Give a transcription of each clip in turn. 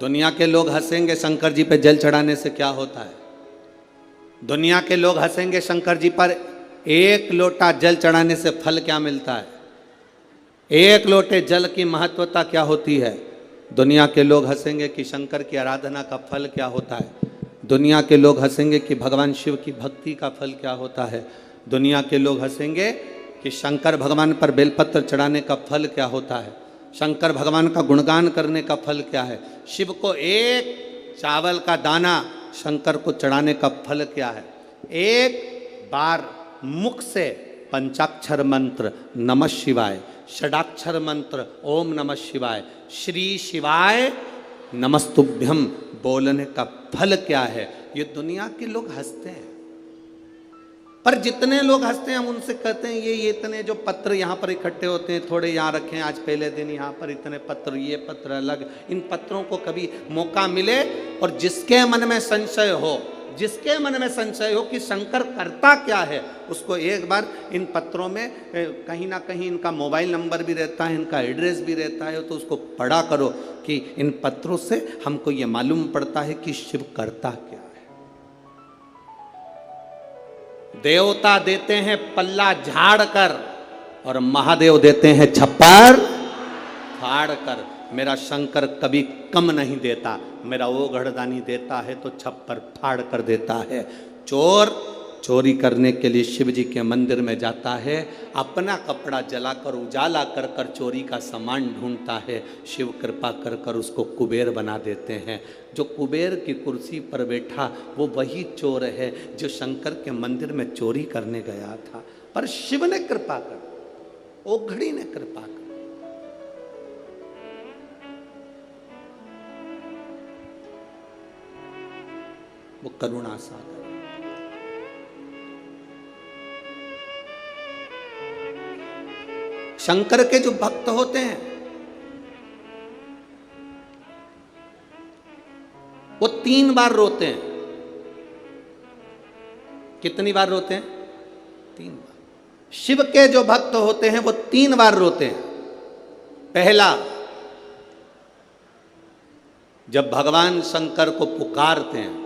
दुनिया के लोग हंसेंगे शंकर जी पे जल चढ़ाने से क्या होता है। दुनिया के लोग हंसेंगे शंकर जी पर एक लोटा जल चढ़ाने से फल क्या मिलता है। एक लोटे जल की महत्वता क्या होती है। दुनिया के लोग हंसेंगे कि शंकर की आराधना का फल क्या होता है। दुनिया के लोग हंसेंगे कि भगवान शिव की भक्ति का फल क्या होता है। दुनिया के लोग हंसेंगे कि शंकर भगवान पर बेलपत्र चढ़ाने का फल क्या होता है। शंकर भगवान का गुणगान करने का फल क्या है। शिव को एक चावल का दाना शंकर को चढ़ाने का फल क्या है। एक बार मुख से पंचाक्षर मंत्र नमः शिवाय, षडाक्षर मंत्र ओम नमः शिवाय, श्री शिवाय नमस्तुभ्यम बोलने का फल क्या है। ये दुनिया के लोग हंसते हैं, पर जितने लोग हंसते हैं हम उनसे कहते हैं ये इतने जो पत्र यहाँ पर इकट्ठे होते हैं थोड़े यहाँ रखें, आज पहले दिन यहाँ पर इतने पत्र, ये पत्र अलग। इन पत्रों को कभी मौका मिले और जिसके मन में संशय हो, जिसके मन में संशय हो कि शंकर करता क्या है, उसको एक बार इन पत्रों में कहीं ना कहीं इनका मोबाइल नंबर भी रहता है, इनका एड्रेस भी रहता है, तो उसको पढ़ा करो कि इन पत्रों से हमको ये मालूम पड़ता है कि शिव करता क्या है। देवता देते हैं पल्ला झाड़ कर और महादेव देते हैं छप्पर फाड़ कर। मेरा शंकर कभी कम नहीं देता, मेरा वो घड़दानी देता है तो छप्पर फाड़ कर देता है। चोर चोरी करने के लिए शिव जी के मंदिर में जाता है, अपना कपड़ा जलाकर उजाला कर कर चोरी का सामान ढूंढता है। शिव कृपा कर कर उसको कुबेर बना देते हैं। जो कुबेर की कुर्सी पर बैठा वो वही चोर है जो शंकर के मंदिर में चोरी करने गया था, पर शिव ने कृपा कर, ओघड़ी ने कृपा कर। वो करुणा सागर। शंकर के जो भक्त होते हैं वो 3 बार रोते हैं। कितनी बार रोते हैं? 3 बार। शिव के जो भक्त होते हैं वो 3 बार रोते हैं। पहला, जब भगवान शंकर को पुकारते हैं,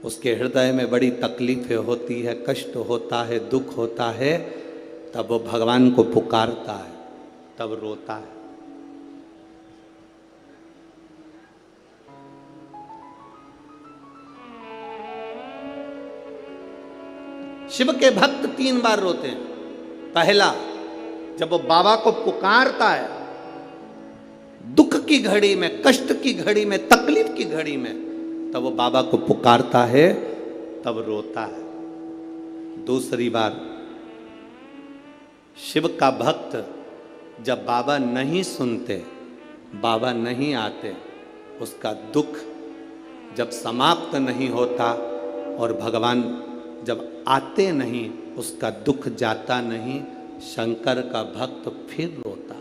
उसके हृदय में बड़ी तकलीफें होती है, कष्ट होता है, दुख होता है, तब वो भगवान को पुकारता है, तब रोता है। शिव के भक्त 3 बार रोते हैं। पहला, जब वो बाबा को पुकारता है, दुख की घड़ी में, कष्ट की घड़ी में, तकलीफ की घड़ी में, तब वो बाबा को पुकारता है, तब रोता है। दूसरी बार, शिव का भक्त जब बाबा नहीं सुनते, बाबा नहीं आते, उसका दुख जब समाप्त नहीं होता और भगवान जब आते नहीं, उसका दुख जाता नहीं, शंकर का भक्त फिर रोता है।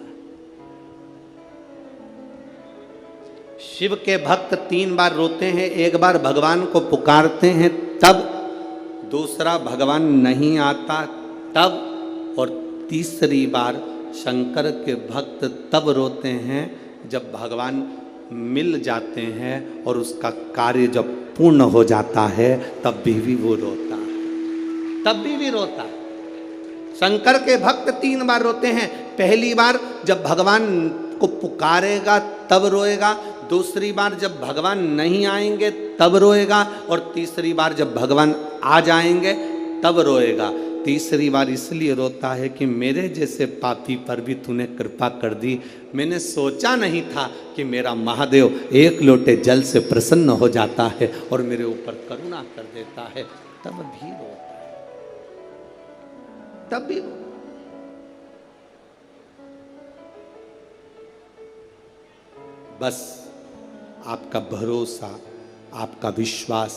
शिव के भक्त 3 बार रोते हैं। एक बार भगवान को पुकारते हैं तब, दूसरा भगवान नहीं आता तब, और तीसरी बार शंकर के भक्त तब रोते हैं जब भगवान मिल जाते हैं और उसका कार्य जब पूर्ण हो जाता है, तब भी वो रोता है, तब भी रोता है। शंकर के भक्त 3 बार रोते हैं। पहली बार जब भगवान को पुकारेगा तब रोएगा, दूसरी बार जब भगवान नहीं आएंगे तब रोएगा, और तीसरी बार जब भगवान आ जाएंगे तब रोएगा। तीसरी बार इसलिए रोता है कि मेरे जैसे पापी पर भी तूने कृपा कर दी। मैंने सोचा नहीं था कि मेरा महादेव एक लोटे जल से प्रसन्न हो जाता है और मेरे ऊपर करुणा कर देता है, तब भी रोता है, तब भी रोता है। बस आपका भरोसा, आपका विश्वास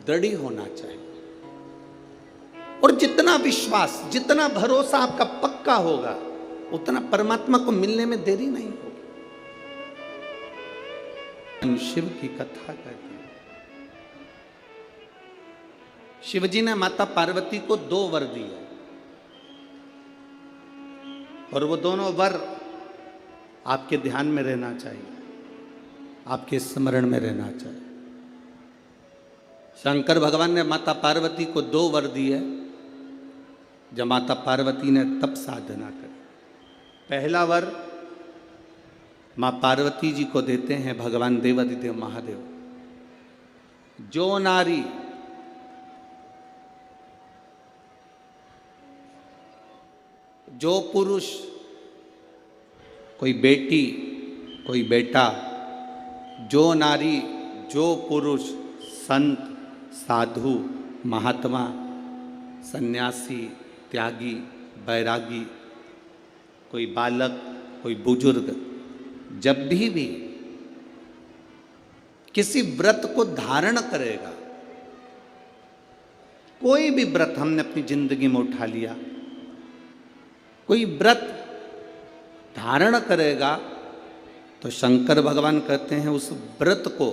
दृढ़ होना चाहिए, और जितना विश्वास, जितना भरोसा आपका पक्का होगा, उतना परमात्मा को मिलने में देरी नहीं होगी। शिव की कथा कहते हैं, शिव जी ने माता पार्वती को 2 वर दिए, और वो दोनों वर आपके ध्यान में रहना चाहिए। आपके स्मरण में रहना चाहिए। शंकर भगवान ने माता पार्वती को 2 वर दिए जब माता पार्वती ने तप साधना करी। पहला वर माँ पार्वती जी को देते हैं भगवान देवादिदेव महादेव, जो नारी जो पुरुष, कोई बेटी कोई बेटा, जो नारी जो पुरुष, संत साधु महात्मा सन्यासी त्यागी बैरागी, कोई बालक कोई बुजुर्ग, जब भी किसी व्रत को धारण करेगा, कोई भी व्रत हमने अपनी जिंदगी में उठा लिया, कोई व्रत धारण करेगा तो शंकर भगवान कहते हैं उस व्रत को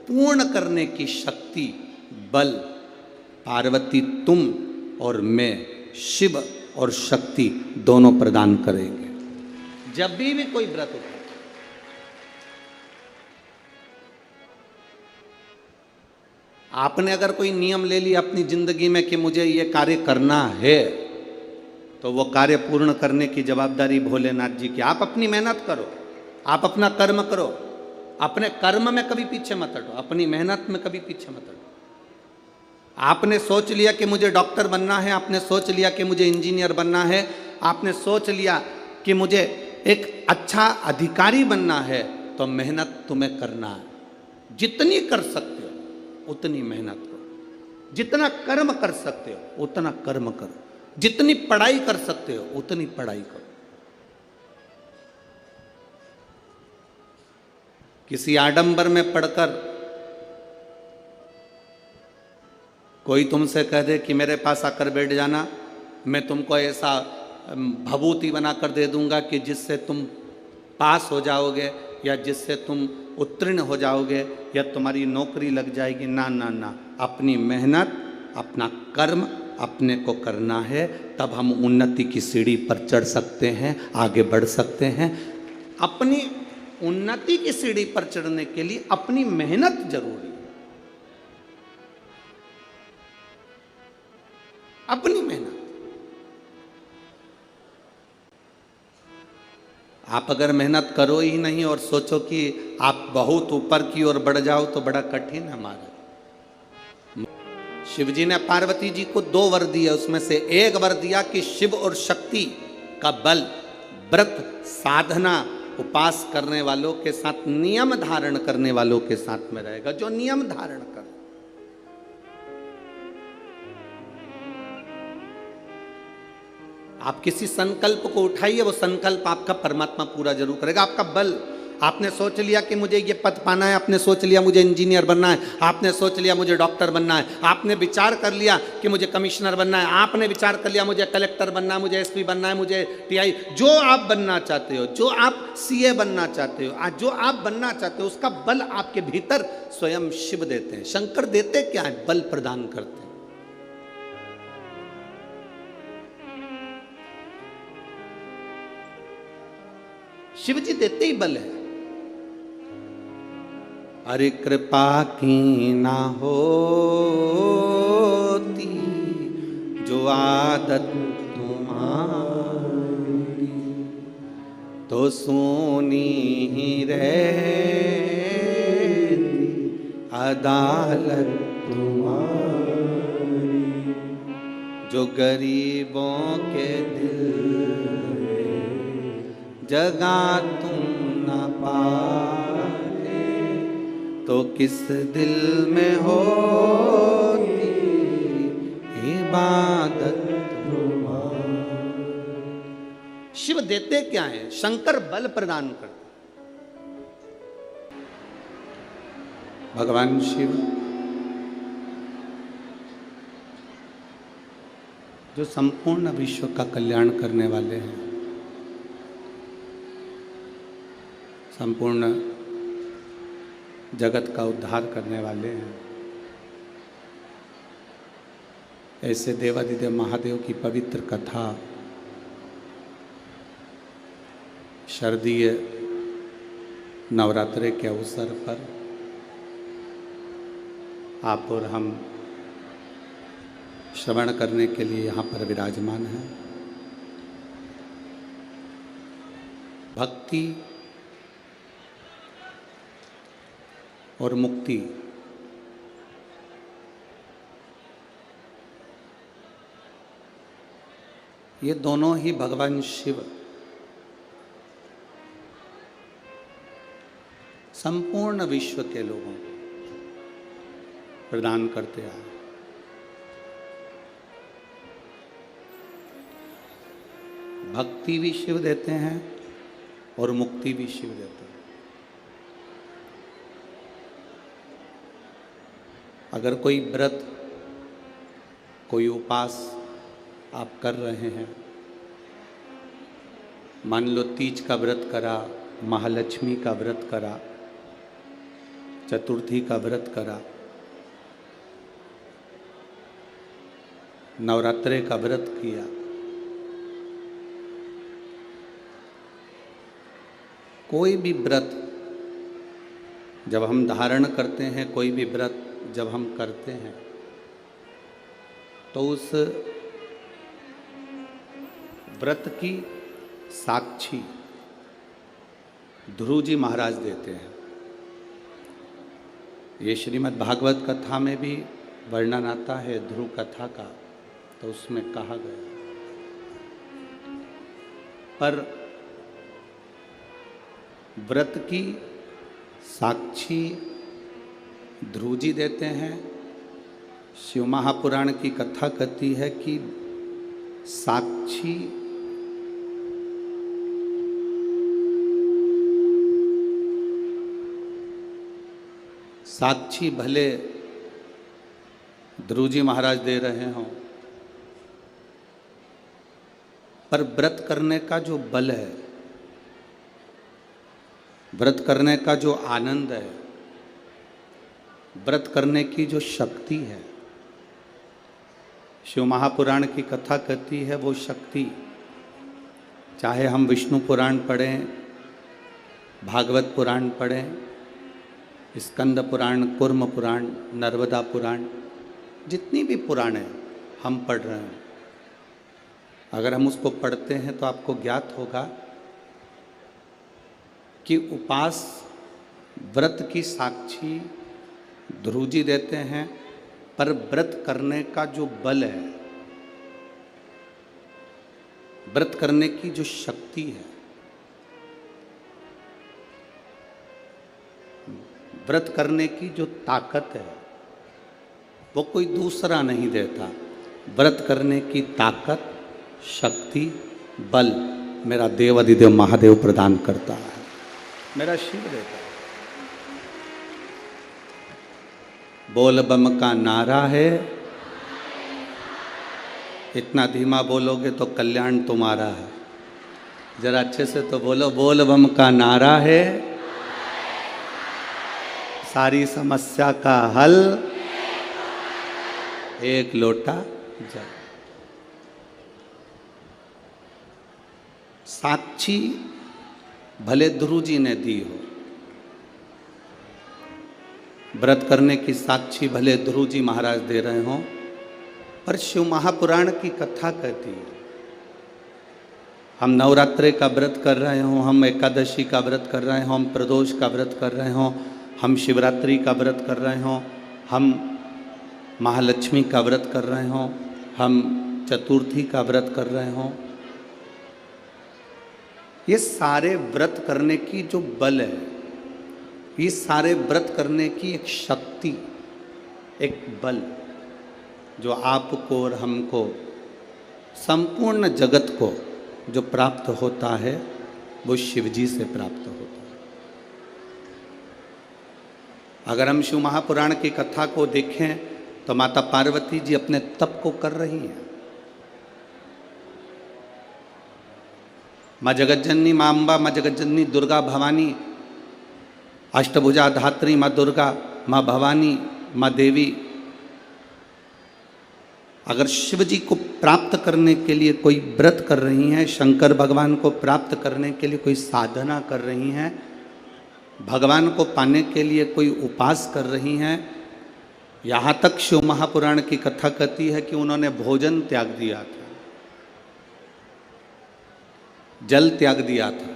पूर्ण करने की शक्ति बल पार्वती तुम और मैं शिव और शक्ति दोनों प्रदान करेंगे। जब भी कोई व्रत उठा, आपने अगर कोई नियम ले लिया अपनी जिंदगी में कि मुझे ये कार्य करना है, तो वो कार्य पूर्ण करने की जवाबदारी भोलेनाथ जी की। आप अपनी मेहनत करो, आप अपना कर्म करो, अपने कर्म में कभी पीछे मत हटो, अपनी मेहनत में कभी पीछे मत हटो। आपने सोच लिया कि मुझे डॉक्टर बनना है, आपने सोच लिया कि मुझे इंजीनियर बनना है, आपने सोच लिया कि मुझे एक अच्छा अधिकारी बनना है, तो मेहनत तुम्हें करना है। जितनी कर सकते हो उतनी मेहनत करो, जितना कर्म कर सकते हो उतना कर्म करो, जितनी पढ़ाई कर सकते हो उतनी पढ़ाई करो। किसी आडंबर में पढ़कर कोई तुमसे कह दे कि मेरे पास आकर बैठ जाना, मैं तुमको ऐसा भभूति बनाकर दे दूंगा कि जिससे तुम पास हो जाओगे या जिससे तुम उत्तीर्ण हो जाओगे या तुम्हारी नौकरी लग जाएगी। ना ना ना, अपनी मेहनत अपना कर्म अपने को करना है, तब हम उन्नति की सीढ़ी पर चढ़ सकते हैं, आगे बढ़ सकते हैं। अपनी उन्नति की सीढ़ी पर चढ़ने के लिए अपनी मेहनत जरूरी है, अपनी मेहनत। आप अगर मेहनत करो ही नहीं और सोचो कि आप बहुत ऊपर की ओर बढ़ जाओ तो बड़ा कठिन है हमारा। शिव जी ने पार्वती जी को 2 वर दिए, उसमें से एक वर दिया कि शिव और शक्ति का बल व्रत साधना उपास करने वालों के साथ, नियम धारण करने वालों के साथ में रहेगा, जो नियम धारण कर। आप किसी संकल्प को उठाइए, वो संकल्प आपका परमात्मा पूरा जरूर करेगा। आपका बल, आपने सोच लिया कि मुझे ये पद पाना है, आपने सोच लिया मुझे इंजीनियर बनना है, आपने सोच लिया मुझे डॉक्टर बनना है, आपने विचार कर लिया कि मुझे कमिश्नर बनना है, आपने विचार कर लिया मुझे कलेक्टर बनना है, मुझे एसपी बनना है, मुझे टीआई, जो आप बनना चाहते हो, जो आप सीए बनना चाहते हो, आज जो आप बनना चाहते हो, उसका बल आपके भीतर स्वयं शिव देते हैं। शंकर देते क्या है? बल प्रदान करते हैं। शिव जी देते ही बल है। अरे कृपा की ना होती जो आदत तुम्हारी, तो सोनी ही रहती अदालत तुम्हारी। जो गरीबों के दिल जगा तुम न पाते, तो किस दिल में होती इबादत तुम्हारी। शिव देते क्या है? शंकर बल प्रदान करते। भगवान शिव जो संपूर्ण विश्व का कल्याण करने वाले हैं, संपूर्ण जगत का उद्धार करने वाले हैं, ऐसे देवादिदेव महादेव की पवित्र कथा शारदीय नवरात्रि के अवसर पर आप और हम श्रवण करने के लिए यहाँ पर विराजमान हैं। भक्ति और मुक्ति ये दोनों ही भगवान शिव संपूर्ण विश्व के लोगों को प्रदान करते आए। भक्ति भी शिव देते हैं और मुक्ति भी शिव देते हैं। अगर कोई व्रत, कोई उपास आप कर रहे हैं, मान लो तीज का व्रत करा, महालक्ष्मी का व्रत करा, चतुर्थी का व्रत करा, नवरात्रि का व्रत किया, कोई भी व्रत जब हम धारण करते हैं, कोई भी व्रत जब हम करते हैं, तो उस व्रत की साक्षी ध्रुव जी महाराज देते हैं। ये श्रीमद् भागवत कथा में भी वर्णन आता है ध्रुव कथा का, तो उसमें कहा गया। पर व्रत की साक्षी ध्रुव जी देते हैं। शिव महापुराण की कथा कहती है कि साक्षी भले ध्रुव जी महाराज दे रहे हों, पर व्रत करने का जो बल है, व्रत करने का जो आनंद है, व्रत करने की जो शक्ति है, शिव महापुराण की कथा कहती है वो शक्ति, चाहे हम विष्णु पुराण पढ़ें, भागवत पुराण पढ़ें, स्कंद पुराण, कूर्म पुराण, नर्मदा पुराण, जितनी भी पुराण हम पढ़ रहे हैं, अगर हम उसको पढ़ते हैं तो आपको ज्ञात होगा कि उपास व्रत की साक्षी ध्रुव जी देते हैं, पर व्रत करने का जो बल है, व्रत करने की जो शक्ति है, व्रत करने की जो ताकत है, वो कोई दूसरा नहीं देता। व्रत करने की ताकत, शक्ति, बल मेरा देव अधिदेव महादेव प्रदान करता है, मेरा शिव देता है। बोल बम का नारा है, इतना धीमा बोलोगे तो कल्याण तुम्हारा है। जरा अच्छे से तो बोलो, बोल बम का नारा है, सारी समस्या का हल एक लोटा जल। साक्षी भले ध्रुव जी ने दी हो, व्रत करने की साक्षी भले ध्रुव जी महाराज दे रहे हों, पर शिव महापुराण की कथा कहती है, हम नवरात्रि का व्रत कर रहे हों, हम एकादशी का व्रत कर रहे हों, हम प्रदोष का व्रत कर रहे हों, हम शिवरात्रि का व्रत कर रहे हों, हम महालक्ष्मी का व्रत कर रहे हों, हम चतुर्थी का व्रत कर रहे हों, ये सारे व्रत करने की जो बल है, ये सारे व्रत करने की एक शक्ति, एक बल जो आपको और हमको, संपूर्ण जगत को जो प्राप्त होता है, वो शिव जी से प्राप्त होता है। अगर हम शिव महापुराण की कथा को देखें तो माता पार्वती जी अपने तप को कर रही हैं। माँ जगज्जननी, माँ अम्बा, माँ जगज्जननी दुर्गा भवानी, अष्टभुजा धात्री माँ दुर्गा, माँ भवानी, माँ देवी, अगर शिव जी को प्राप्त करने के लिए कोई व्रत कर रही हैं, शंकर भगवान को प्राप्त करने के लिए कोई साधना कर रही हैं, भगवान को पाने के लिए कोई उपास कर रही हैं। यहाँ तक शिव महापुराण की कथा कहती है कि उन्होंने भोजन त्याग दिया था, जल त्याग दिया था,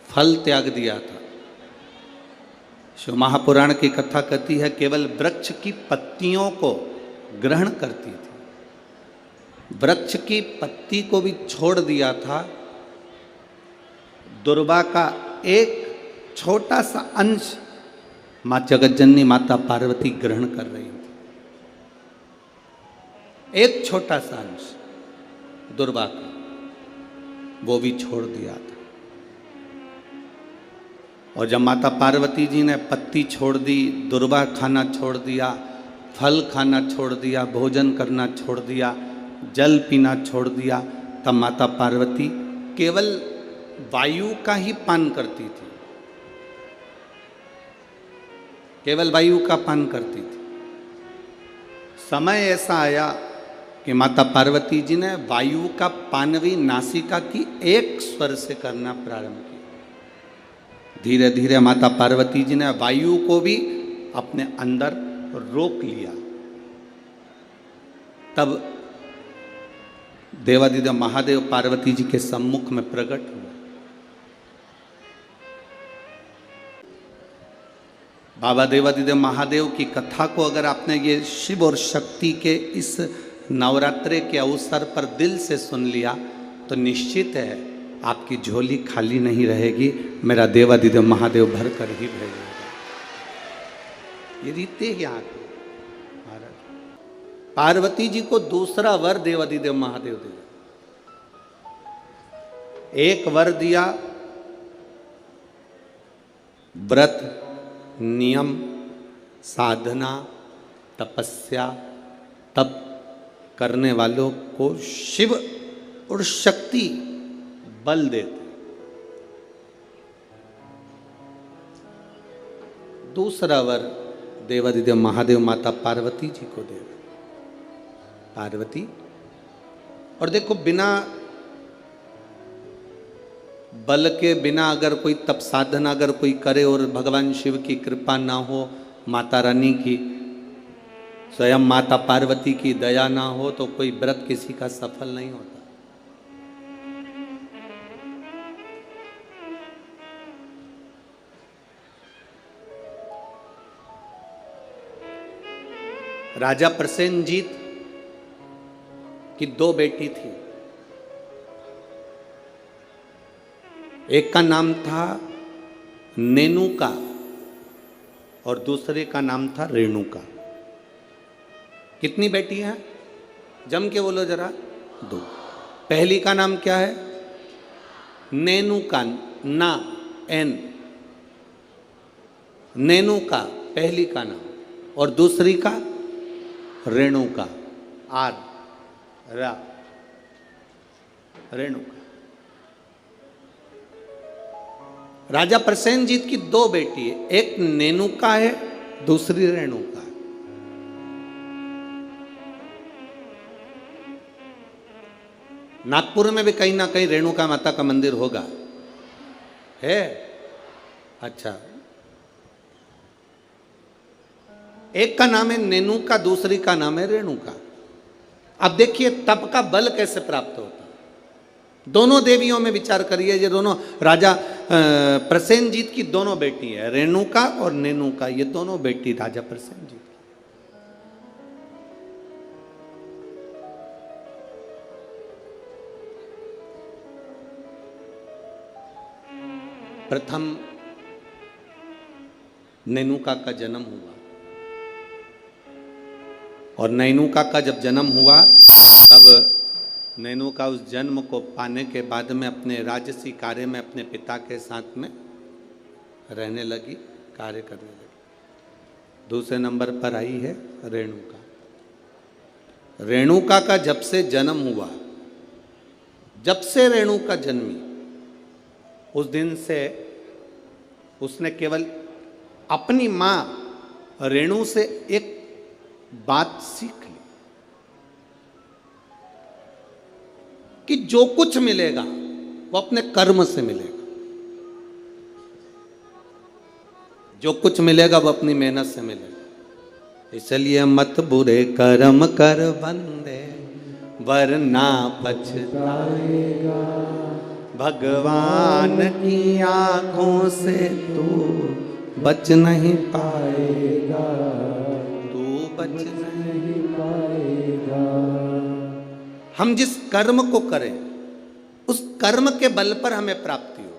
फल त्याग दिया था। शिव महापुराण की कथा कहती है केवल वृक्ष की पत्तियों को ग्रहण करती थी, वृक्ष की पत्ती को भी छोड़ दिया था। दुर्वा का एक छोटा सा अंश मां जगतजननी माता पार्वती ग्रहण कर रही थी, एक छोटा सा अंश दुर्वा का, वो भी छोड़ दिया था। और जब माता पार्वती जी ने पत्ती छोड़ दी, दुर्वा खाना छोड़ दिया, फल खाना छोड़ दिया, भोजन करना छोड़ दिया, जल पीना छोड़ दिया, तब माता पार्वती केवल वायु का ही पान करती थी, केवल वायु का पान करती थी। समय ऐसा आया कि माता पार्वती जी ने वायु का पान भी नासिका की एक स्वर से करना प्रारंभ किया। धीरे धीरे माता पार्वती जी ने वायु को भी अपने अंदर रोक लिया। तब देवादिदेव महादेव पार्वती जी के सम्मुख में प्रकट हुए। बाबा देवादिदेव महादेव की कथा को अगर आपने ये शिव और शक्ति के इस नवरात्रे के अवसर पर दिल से सुन लिया तो निश्चित है आपकी झोली खाली नहीं रहेगी, मेरा देवादिदेव महादेव भर कर ही भेजेगा। ये रीते ही आगे पार्वती जी को दूसरा वर देवादिदेव महादेव दिया। एक वर दिया व्रत, नियम, साधना, तपस्या, तप करने वालों को शिव और शक्ति बल देते। दूसरा वर देवादिदेव महादेव माता पार्वती जी को दे। पार्वती, और देखो बिना बल के, बिना अगर कोई तप साधना अगर कोई करे और भगवान शिव की कृपा ना हो, माता रानी की, स्वयं माता पार्वती की दया ना हो तो कोई व्रत किसी का सफल नहीं होता। राजा प्रसेनजीत की दो बेटी थी। एक का नाम था नेनुका और दूसरे का नाम था रेणुका। कितनी बेटी हैं? जम के बोलो जरा। दो। पहली का नाम क्या है? नेनुका, ना एन, नेनुका पहली का नाम, और दूसरी का रेणुका, आर रा, रेणुका। राजा प्रसेनजीत की दो बेटी है, एक नेनुका है, दूसरी रेणुका। नागपुर में भी कहीं ना कहीं रेणुका माता का मंदिर होगा, है? अच्छा, एक का नाम है नेनुका, दूसरी का नाम है रेणुका। अब देखिए तप का बल कैसे प्राप्त होता है। दोनों देवियों में विचार करिए, ये दोनों राजा प्रसेनजीत की दोनों बेटी है, रेणुका और नेनुका, ये दोनों बेटी राजा प्रसेनजीत। प्रथम नेनुका का जन्म हुआ और नेनुका का जब जन्म हुआ तब नेनुका उस जन्म को पाने के बाद में अपने राजसी कार्य में अपने पिता के साथ में रहने लगी, कार्य करने लगी। दूसरे नंबर पर आई है रेणुका। रेणुका का जब से जन्म हुआ, जब से रेणुका जन्मी, उस दिन से उसने केवल अपनी मां रेणु से एक बात सीख ली कि जो कुछ मिलेगा वो अपने कर्म से मिलेगा। जो कुछ मिलेगा वो अपनी मेहनत से मिलेगा। इसलिए मत बुरे कर्म कर बंदे, वरना पछताएगा। भगवान की आंखों से तू बच नहीं पाएगा, तू बच नहीं पाएगा। हम जिस कर्म को करें उस कर्म के बल पर हमें प्राप्ति हो।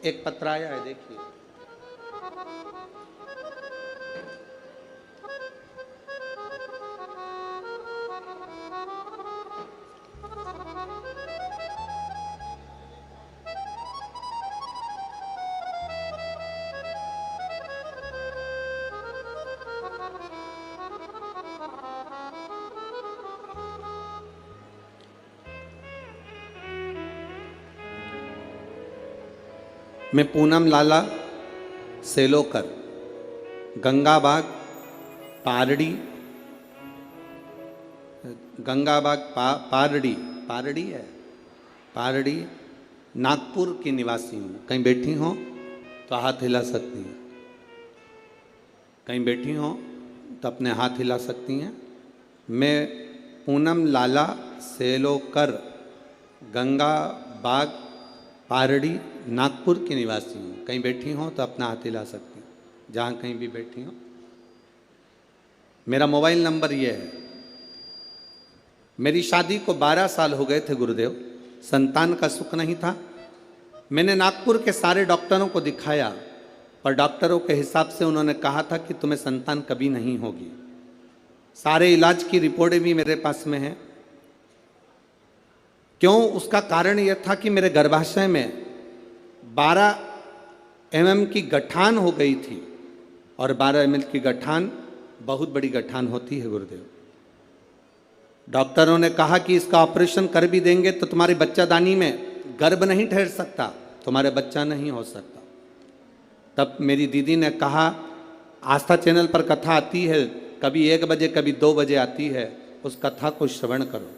एक पत्र आया है, देखिए। मैं पूनम लाला सेलोकर, गंगाबाग पारड़ी, गंगाबाग पारड़ी है, पारड़ी नागपुर की निवासी हूँ। कहीं बैठी हो तो हाथ हिला सकती हैं, कहीं बैठी हो तो अपने हाथ हिला सकती हैं। मैं पूनम लाला सेलोकर, गंगाबाग पारड़ी नागपुर की निवासी हूँ। कहीं बैठी हो तो अपना हाथ हिला सकती हूँ, जहाँ कहीं भी बैठी हो। मेरा मोबाइल नंबर ये है। मेरी शादी को 12 साल हो गए थे गुरुदेव, संतान का सुख नहीं था। मैंने नागपुर के सारे डॉक्टरों को दिखाया, पर डॉक्टरों के हिसाब से उन्होंने कहा था कि तुम्हें संतान कभी नहीं होगी। सारे इलाज की रिपोर्टें भी मेरे पास में हैं। क्यों? उसका कारण यह था कि मेरे गर्भाशय में 12 mm की गठान हो गई थी, और 12 mm की गठान बहुत बड़ी गठान होती है गुरुदेव। डॉक्टरों ने कहा कि इसका ऑपरेशन कर भी देंगे तो तुम्हारी बच्चादानी में गर्भ नहीं ठहर सकता, तुम्हारे बच्चा नहीं हो सकता। तब मेरी दीदी ने कहा, आस्था चैनल पर कथा आती है, कभी 1 बजे कभी 2 बजे आती है, उस कथा को श्रवण करो।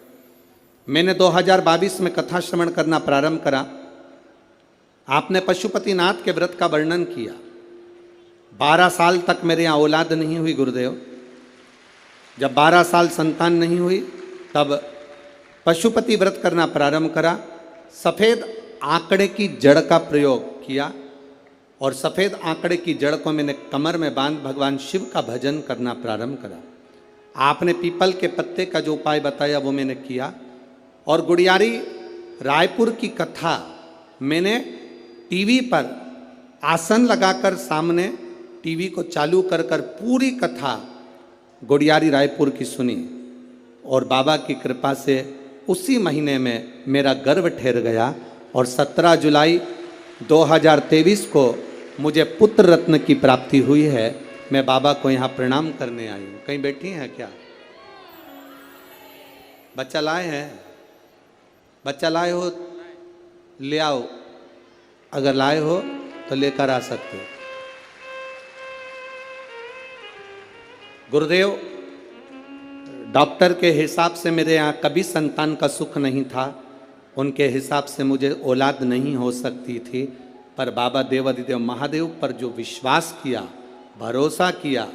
मैंने 2022 में कथा श्रवण करना प्रारंभ करा। आपने पशुपतिनाथ के व्रत का वर्णन किया। 12 साल तक मेरे यहाँ औलाद नहीं हुई गुरुदेव। जब 12 साल संतान नहीं हुई तब पशुपति व्रत करना प्रारंभ करा। सफ़ेद आंकड़े की जड़ का प्रयोग किया, और सफ़ेद आंकड़े की जड़ को मैंने कमर में बांध भगवान शिव का भजन करना प्रारंभ करा। आपने पीपल के पत्ते का जो उपाय बताया वो मैंने किया, और गुड़ियारी रायपुर की कथा मैंने टीवी पर आसन लगाकर सामने टीवी को चालू कर पूरी कथा गुड़ियारी रायपुर की सुनी, और बाबा की कृपा से उसी महीने में मेरा गर्भ ठहर गया, और 17 जुलाई 2023 को मुझे पुत्र रत्न की प्राप्ति हुई है। मैं बाबा को यहाँ प्रणाम करने आई हूँ। कहीं बैठी हैं क्या? बच्चा लाए हैं? बच्चा लाए हो ले आओ, अगर लाए हो तो लेकर आ सकते हो। गुरुदेव, डॉक्टर के हिसाब से मेरे यहाँ कभी संतान का सुख नहीं था। उनके हिसाब से मुझे औलाद नहीं हो सकती थी, पर बाबा देवाधिदेव महादेव पर जो विश्वास किया, भरोसा किया,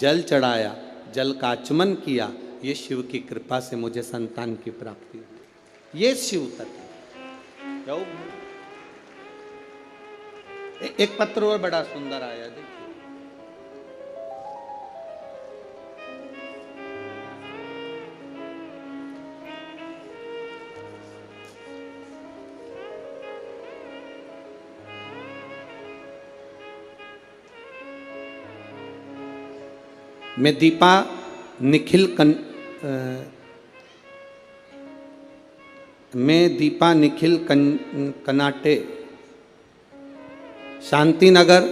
जल चढ़ाया, जल का आचमन किया, ये शिव की कृपा से मुझे संतान की प्राप्ति हुई। ये शिव तत्व। एक पत्र और बड़ा सुंदर आया, देखिए। मैं दीपा निखिल कनाटे, शांति नगर,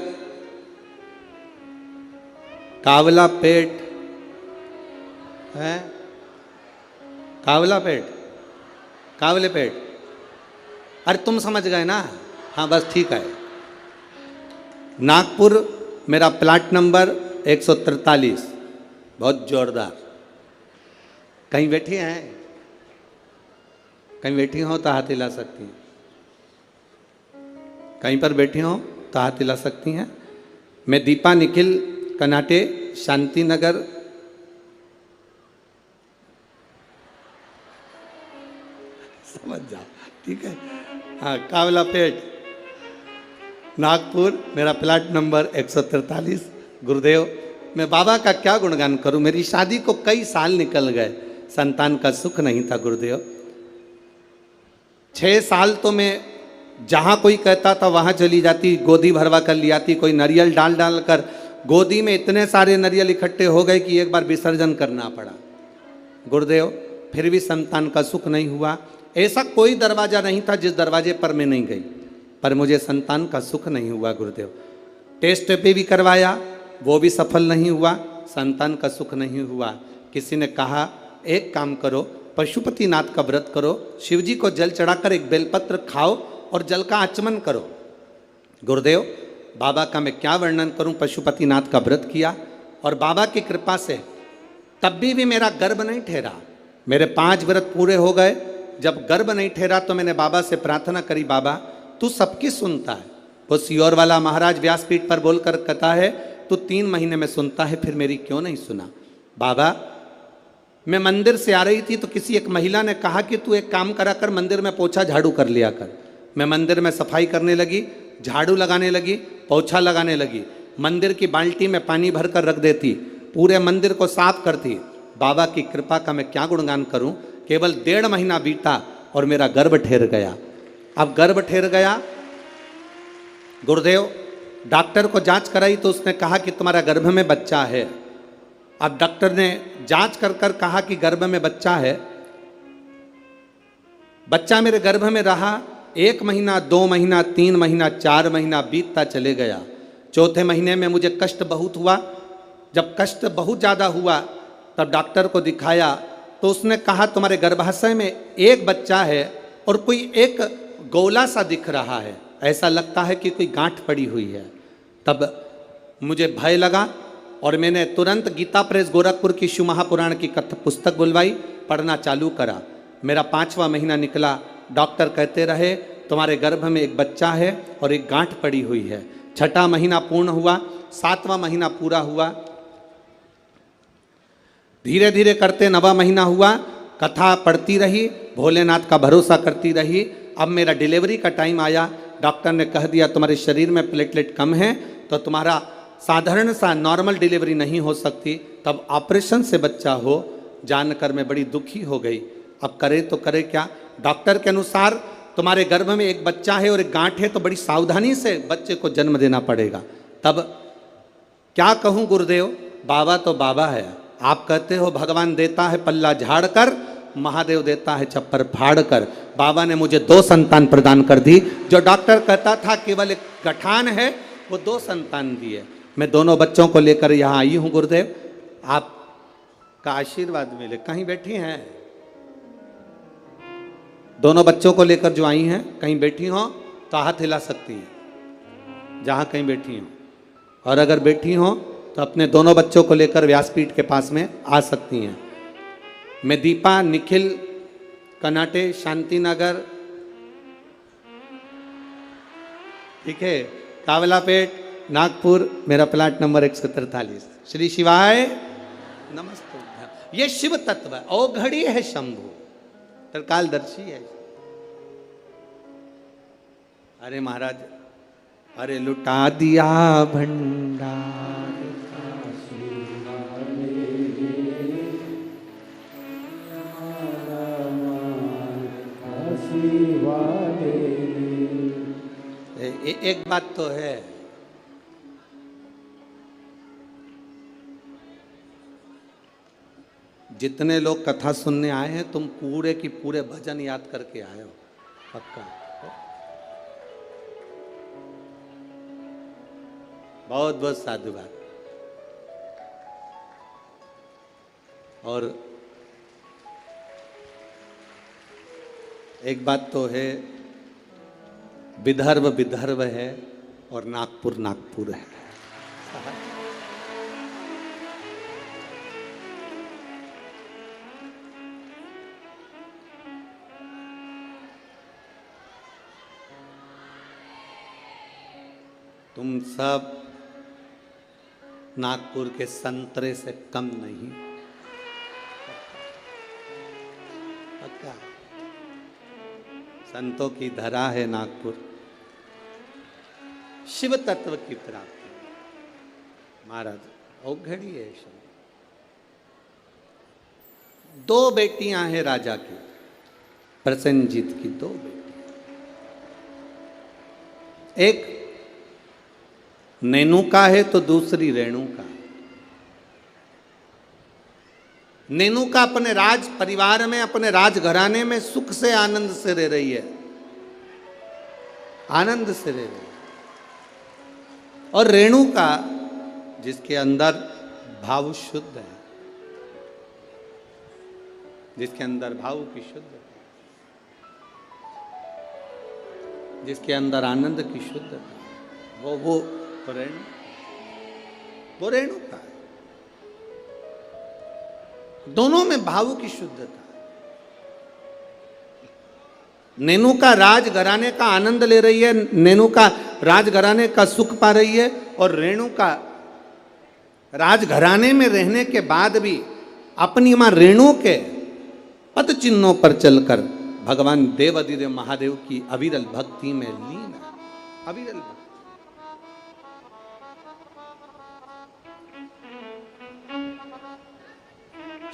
कावलापेट है, कावलेपेट। अरे तुम समझ गए ना? हाँ बस ठीक है। नागपुर मेरा प्लाट नंबर 143। बहुत जोरदार। कहीं बैठी हैं? कहीं बैठी हो तो हाथ हिला सकती हैं। कहीं पर बैठी हो तो हाथ हिला सकती हैं। मैं दीपा निखिल कनाटे शांति नगर समझ जाओ, ठीक है। हाँ, कावलापेट नागपुर, मेरा प्लाट नंबर 143। गुरुदेव, मैं बाबा का क्या गुणगान करूं, मेरी शादी को कई साल निकल गए, संतान का सुख नहीं था गुरुदेव। 6 साल तो मैं जहां कोई कहता था वहां चली जाती, गोदी भरवा कर ले आती, कोई नारियल डाल डाल कर गोदी में इतने सारे नारियल इकट्ठे हो गए कि एक बार विसर्जन करना पड़ा गुरुदेव, फिर भी संतान का सुख नहीं हुआ। ऐसा कोई दरवाजा नहीं था जिस दरवाजे पर मैं नहीं गई, पर मुझे संतान का सुख नहीं हुआ गुरुदेव। टेस्ट पे भी करवाया, वो भी सफल नहीं हुआ, संतान का सुख नहीं हुआ। किसी ने कहा एक काम करो, पशुपतिनाथ का व्रत करो, शिव जी को जल चढ़ाकर एक बेलपत्र खाओ और जल का आचमन करो। गुरुदेव, बाबा का मैं क्या वर्णन करूं, पशुपतिनाथ का व्रत किया और बाबा की कृपा से तब भी मेरा गर्भ नहीं ठहरा। मेरे 5 व्रत पूरे हो गए, जब गर्भ नहीं ठहरा तो मैंने बाबा से प्रार्थना करी, बाबा तू सबकी सुनता है। वो सियोर वाला महाराज व्यासपीठ पर बोलकर कहता है तू 3 महीने में सुनता है, फिर मेरी क्यों नहीं सुना। बाबा, मैं मंदिर से आ रही थी तो किसी एक महिला ने कहा कि तू एक काम करा कर, मंदिर में पोछा झाड़ू कर लिया कर। मैं मंदिर में सफाई करने लगी, झाड़ू लगाने लगी, पोछा लगाने लगी, मंदिर की बाल्टी में पानी भर कर रख देती, पूरे मंदिर को साफ करती। बाबा की कृपा का मैं क्या गुणगान करूं। केवल 1.5 महीना बीता और मेरा गर्भ ठहर गया। अब गर्भ ठहर गया गुरुदेव, डॉक्टर को जांच कराई तो उसने कहा कि तुम्हारा गर्भ में बच्चा है। अब डॉक्टर ने जांच कर कर कहा कि गर्भ में बच्चा है। बच्चा मेरे गर्भ में रहा 1 महीना, 2 महीना, 3 महीना, 4 महीना बीतता चले गया। 4थे महीने में मुझे कष्ट बहुत हुआ। जब कष्ट बहुत ज़्यादा हुआ तब डॉक्टर को दिखाया तो उसने कहा तुम्हारे गर्भाशय में एक बच्चा है और कोई एक गोला सा दिख रहा है, ऐसा लगता है कि कोई गांठ पड़ी हुई है। तब मुझे भय लगा और मैंने तुरंत गीता प्रेस गोरखपुर की शिव महापुराण की कथा पुस्तक बुलवाई, पढ़ना चालू करा। मेरा 5वां महीना निकला। डॉक्टर कहते रहे तुम्हारे गर्भ में एक बच्चा है और एक गांठ पड़ी हुई है। 6ठा महीना पूर्ण हुआ, 7वां महीना पूरा हुआ, धीरे धीरे करते 9वां महीना हुआ। कथा पढ़ती रही, भोलेनाथ का भरोसा करती रही। अब मेरा डिलीवरी का टाइम आया। डॉक्टर ने कह दिया तुम्हारे शरीर में प्लेटलेट कम है तो तुम्हारा साधारण सा नॉर्मल डिलीवरी नहीं हो सकती, तब ऑपरेशन से बच्चा हो। जानकर मैं बड़ी दुखी हो गई। अब करे तो करे क्या। डॉक्टर के अनुसार तुम्हारे गर्भ में एक बच्चा है और एक गांठ है, तो बड़ी सावधानी से बच्चे को जन्म देना पड़ेगा। तब क्या कहूँ गुरुदेव, बाबा तो बाबा है। आप कहते हो भगवान देता है पल्ला झाड़ कर, महादेव देता है छप्पर फाड़ कर। बाबा ने मुझे 2 संतान प्रदान कर दी। जो डॉक्टर कहता था केवल एक गठान है, वो 2 संतान दिए। मैं दोनों बच्चों को लेकर यहाँ आई हूँ गुरुदेव, आपका आशीर्वाद मिले। कहीं बैठी हैं दोनों बच्चों को लेकर जो आई हैं, कहीं बैठी हो तो हाथ हिला सकती हैं जहाँ कहीं बैठी हो, और अगर बैठी हो तो अपने दोनों बच्चों को लेकर व्यासपीठ के पास में आ सकती हैं। मैं दीपा निखिल कनाटे शांति नगर, ठीक है, कावलापेट नागपुर, मेरा प्लाट नंबर 143। श्री शिवाय नमस्ते। ये शिव तत्व है, औघड़ी है शंभु, त्रिकालदर्शी है। अरे महाराज, अरे लुटा दिया भंडार, एक बात तो है, जितने लोग कथा सुनने आए हैं तुम पूरे की पूरे भजन याद करके आए हो, पक्का। बहुत बहुत साधुवाद। और एक बात तो है, विदर्भ विदर्भ है और नागपुर नागपुर है। तुम सब नागपुर के संतरे से कम नहीं। पक्का संतों की धरा है नागपुर। शिव तत्व की प्राप्ति महाराज औघड़ी है। दो बेटियां हैं राजा की, प्रसेनजीत की दो बेटियां, एक नेनुका है तो दूसरी रेणुका। नेनुका अपने राज परिवार में, अपने राजघराने में सुख से आनंद से रह रही है, आनंद से रह रही है। और रेणुका जिसके अंदर भाव शुद्ध है, जिसके अंदर भाव की शुद्धता, जिसके अंदर आनंद की शुद्धता, वो रेणुका है। दोनों में भाव की शुद्धता। नेनुका राजघराने का आनंद ले रही है, नेनुका राजघराने का सुख पा रही है, और रेणुका राजघराने में रहने के बाद भी अपनी मां रेणु के पद चिन्हों पर चलकर भगवान देवाधिदेव महादेव की अविरल भक्ति में लीन है। अविरल भक्ति,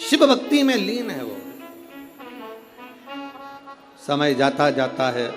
शिव भक्ति में लीन है वो। समय जाता जाता है,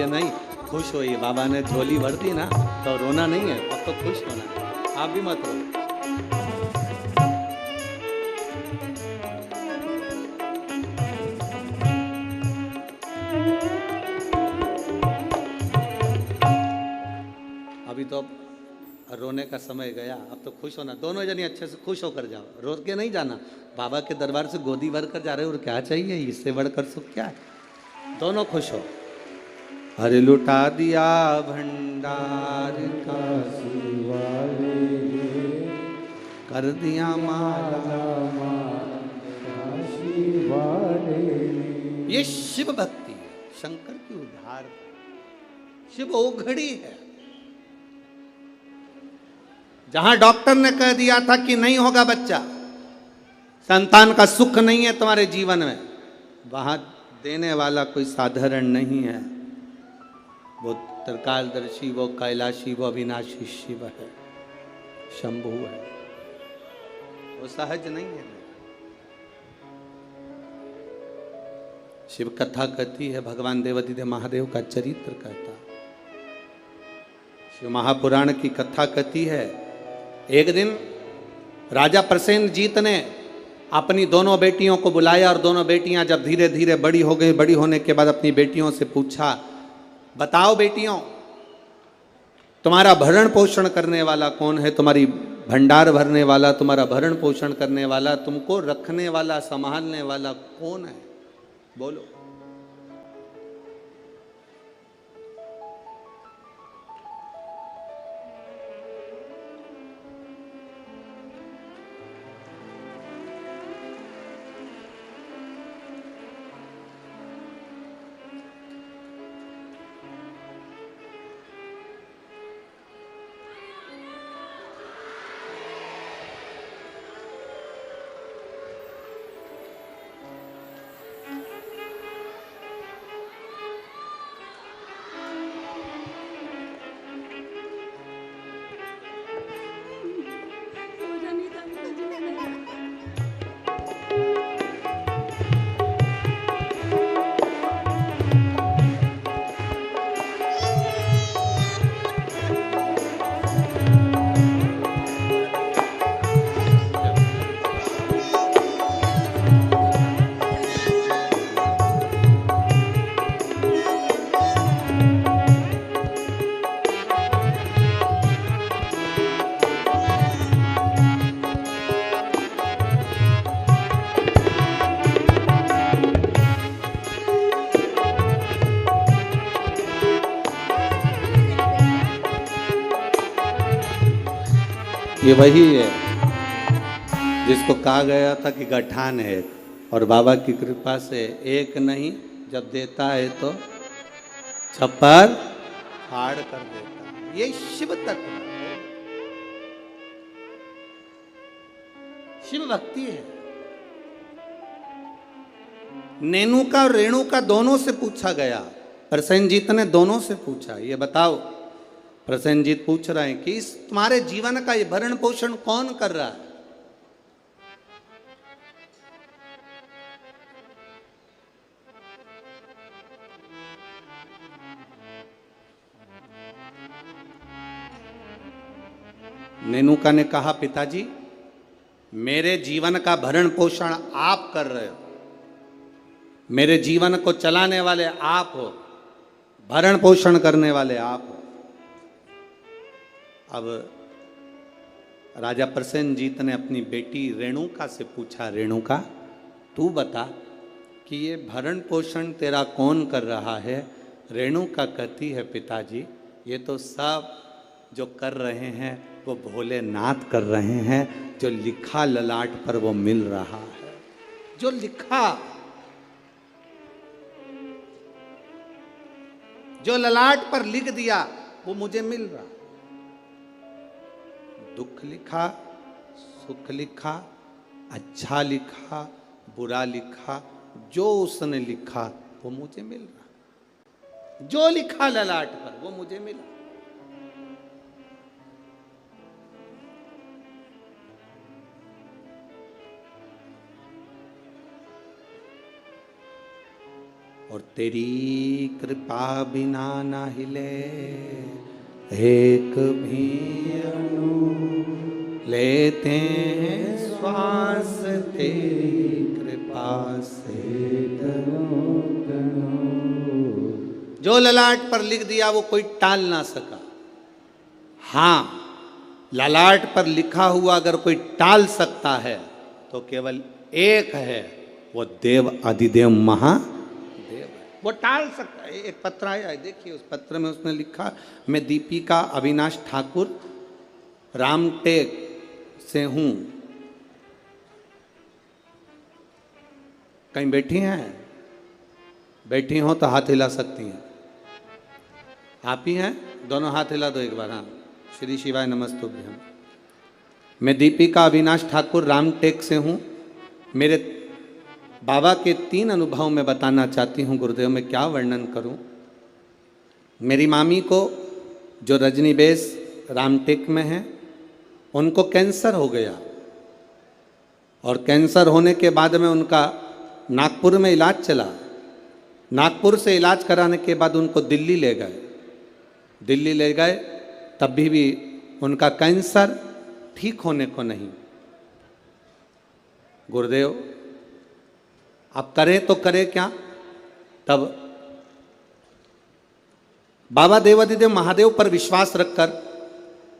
नहीं खुश होइए। बाबा ने झोली भर दी ना तो रोना नहीं है, अब तो खुश होना है। आप भी मत रो। अभी तो रोने का समय गया, अब तो खुश होना। दोनों जने अच्छे से खुश होकर जाओ, रो के नहीं जाना। बाबा के दरबार से गोदी भर कर जा रहे हो और क्या चाहिए, इससे बढ़कर सुख क्या है। दोनों खुश हो। अरे लुटा दिया भंडार का शिवाले, कर दिया माला शिवाले। ये शिव भक्ति है, शंकर की उद्धार। शिव ओघड़ी है। जहां डॉक्टर ने कह दिया था कि नहीं होगा बच्चा, संतान का सुख नहीं है तुम्हारे जीवन में, वहां देने वाला कोई साधारण नहीं है। वो त्रिकालदर्शी, वो कैलाशी, वो अविनाशी शिव है, शंभु है। वो सहज नहीं है। शिव कथा कहती है, भगवान देवाधिदेव महादेव का चरित्र कहता। शिव महापुराण की कथा कहती है, एक दिन राजा प्रसेनजीत ने अपनी दोनों बेटियों को बुलाया, और दोनों बेटियां जब धीरे धीरे बड़ी हो गई, बड़ी होने के बाद अपनी बेटियों से पूछा, बताओ बेटियों, तुम्हारा भरण पोषण करने वाला कौन है, तुम्हारी भंडार भरने वाला, तुम्हारा भरण पोषण करने वाला, तुमको रखने वाला, संभालने वाला कौन है, बोलो। ये वही है जिसको कहा गया था कि गठान है, और बाबा की कृपा से एक नहीं, जब देता है तो छप्पर फाड़ कर देता है। ये शिव तत्व है, शिव भक्ति है। नेनुका और रेणुका दोनों से पूछा गया, प्रसेनजीत ने दोनों से पूछा, ये बताओ। प्रसेनजीत पूछ रहे हैं कि इस तुम्हारे जीवन का ये भरण पोषण कौन कर रहा है? नेनुका ने कहा, पिताजी मेरे जीवन का भरण पोषण आप कर रहे हो, मेरे जीवन को चलाने वाले आप हो, भरण पोषण करने वाले आप हो। अब राजा प्रसेनजीत ने अपनी बेटी रेणुका से पूछा, रेणुका तू बता कि ये भरण पोषण तेरा कौन कर रहा है? रेणुका कहती है, पिताजी ये तो सब जो कर रहे हैं वो भोलेनाथ कर रहे हैं, जो लिखा ललाट पर वो मिल रहा है, जो लिखा, जो ललाट पर लिख दिया वो मुझे मिल रहा। दुख लिखा, सुख लिखा, अच्छा लिखा, बुरा लिखा, जो उसने लिखा वो मुझे मिल रहा। जो लिखा ललाट पर वो मुझे मिला। और तेरी कृपा बिना ना हिले एक भी अणु, लेते हैं श्वास तेरी कृपा से तनो तनो। जो ललाट पर लिख दिया वो कोई टाल ना सका। हाँ, ललाट पर लिखा हुआ अगर कोई टाल सकता है तो केवल एक है, वो देव अधिदेव महादेव है, वो टाल सकता है। एक पत्र आया है, देखिए उस पत्र में उसने लिखा, मैं दीपिका अविनाश ठाकुर रामटेक से हूं। कहीं बैठी हैं? बैठी हो तो हाथ हिला सकती हैं। आप ही हैं? दोनों हाथ हिला दो एक बार। हाँ, श्री शिवाय नमस्तुभ्यम। मैं दीपिका अविनाश ठाकुर रामटेक से हूँ। मेरे बाबा के 3 अनुभव मैं बताना चाहती हूँ गुरुदेव, में क्या वर्णन करूँ। मेरी मामी को जो रजनीबेस रामटेक में है, उनको कैंसर हो गया, और कैंसर होने के बाद में उनका नागपुर में इलाज चला। नागपुर से इलाज कराने के बाद उनको दिल्ली ले गए। दिल्ली ले गए तब भी उनका कैंसर ठीक होने को नहीं। गुरुदेव अब करें तो करें क्या? तब बाबा देवाधिदेव महादेव पर विश्वास रखकर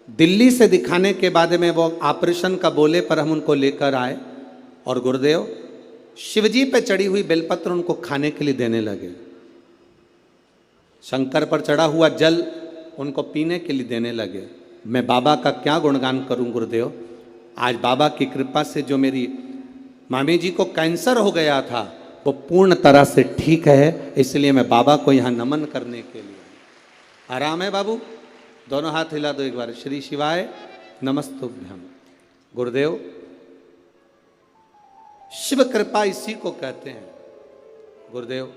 दिल्ली से दिखाने के बाद में वो ऑपरेशन का बोले पर हम उनको लेकर आए, और गुरुदेव शिवजी पे चढ़ी हुई बेलपत्र उनको खाने के लिए देने लगे। शंकर पर चढ़ा हुआ जल उनको पीने के लिए देने लगे। मैं बाबा का क्या गुणगान करूं गुरुदेव। आज बाबा की कृपा से जो मेरी मामी जी को कैंसर हो गया था वो पूर्ण तरह से ठीक है, इसलिए मैं बाबा को यहाँ नमन करने के लिए। आराम है बाबू? दोनों हाथ हिला दो एक बार। श्री शिवाय नमस्तुभ्यम। गुरुदेव शिव कृपा इसी को कहते हैं। गुरुदेव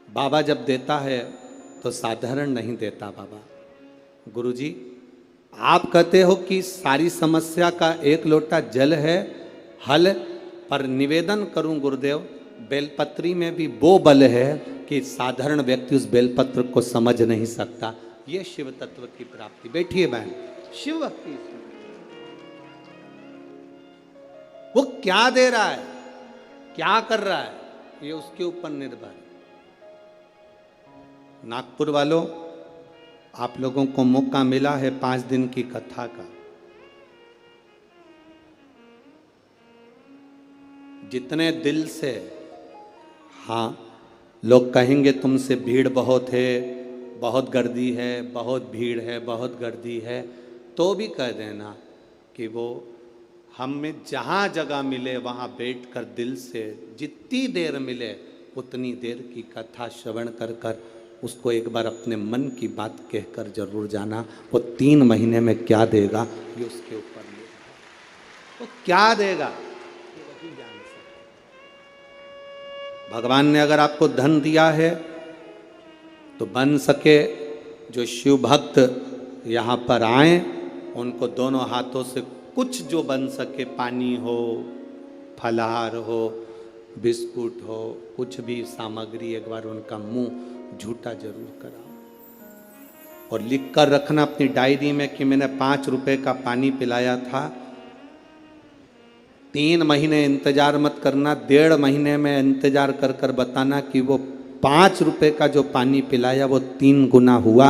बाबा जब देता है तो साधारण नहीं देता बाबा। गुरुजी आप कहते हो कि सारी समस्या का एक लोटा जल है हल, पर निवेदन करूं गुरुदेव, बेलपत्री में भी वो बल है कि साधारण व्यक्ति उस बेलपत्र को समझ नहीं सकता। ये शिव तत्व की प्राप्ति। बैठिए बहन। शिव भक्ति वो क्या दे रहा है, क्या कर रहा है, ये उसके ऊपर निर्भर है। नागपुर वालों, आप लोगों को मौका मिला है 5 दिन की कथा का। जितने दिल से, हाँ लोग कहेंगे तुमसे भीड़ बहुत है, बहुत गर्दी है, बहुत भीड़ है, बहुत गर्दी है, तो भी कह देना कि वो हमें जहाँ जगह मिले वहाँ बैठकर दिल से जितनी देर मिले उतनी देर की कथा श्रवण कर कर उसको एक बार अपने मन की बात कहकर जरूर जाना। वो 3 महीने में क्या देगा ये उसके ऊपर नहीं, वो क्या देगा ये वही जान सकता। भगवान ने अगर आपको धन दिया है तो बन सके जो शिव भक्त यहाँ पर आए उनको दोनों हाथों से कुछ जो बन सके, पानी हो, फलाहार हो, बिस्कुट हो, कुछ भी सामग्री एक बार उनका मुंह झूठा जरूर कराओ और लिख कर रखना अपनी डायरी में कि मैंने 5 रुपए का पानी पिलाया था। 3 महीने इंतजार मत करना, 1.5 महीने में इंतजार कर कर बताना कि वो 5 रुपए का जो पानी पिलाया वो 3 गुना हुआ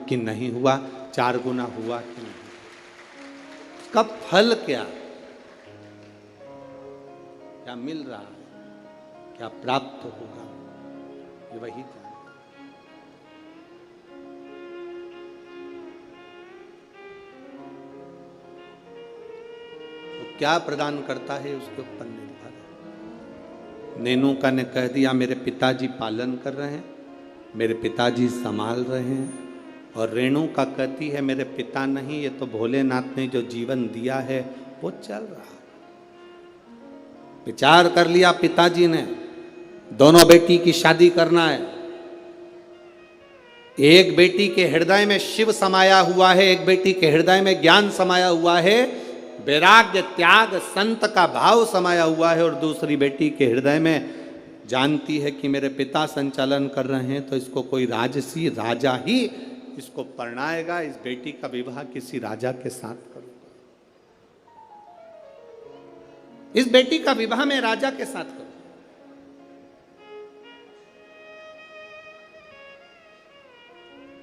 कि नहीं हुआ, 4 गुना हुआ कि नहीं, उसका फल क्या क्या मिल रहा है, क्या प्राप्त होगा, ये वही जान। तो क्या प्रदान करता है उसके ऊपर निर्भर है। नेनुका ने कह दिया मेरे पिताजी पालन कर रहे हैं, मेरे पिताजी संभाल रहे हैं, और रेणुका कहती है मेरे पिता नहीं, ये तो भोलेनाथ ने जो जीवन दिया है वो चल रहा है। विचार कर लिया पिताजी ने, दोनों बेटी की शादी करना है। एक बेटी के हृदय में शिव समाया हुआ है, एक बेटी के हृदय में ज्ञान समाया हुआ है, वैराग्य त्याग संत का भाव समाया हुआ है, और दूसरी बेटी के हृदय में जानती है कि मेरे पिता संचालन कर रहे हैं तो इसको कोई राजसी राजा ही इसको परणाएगा, इस बेटी का विवाह किसी राजा के साथ करूंगा, इस बेटी का विवाह मैं राजा के साथ करूंगा।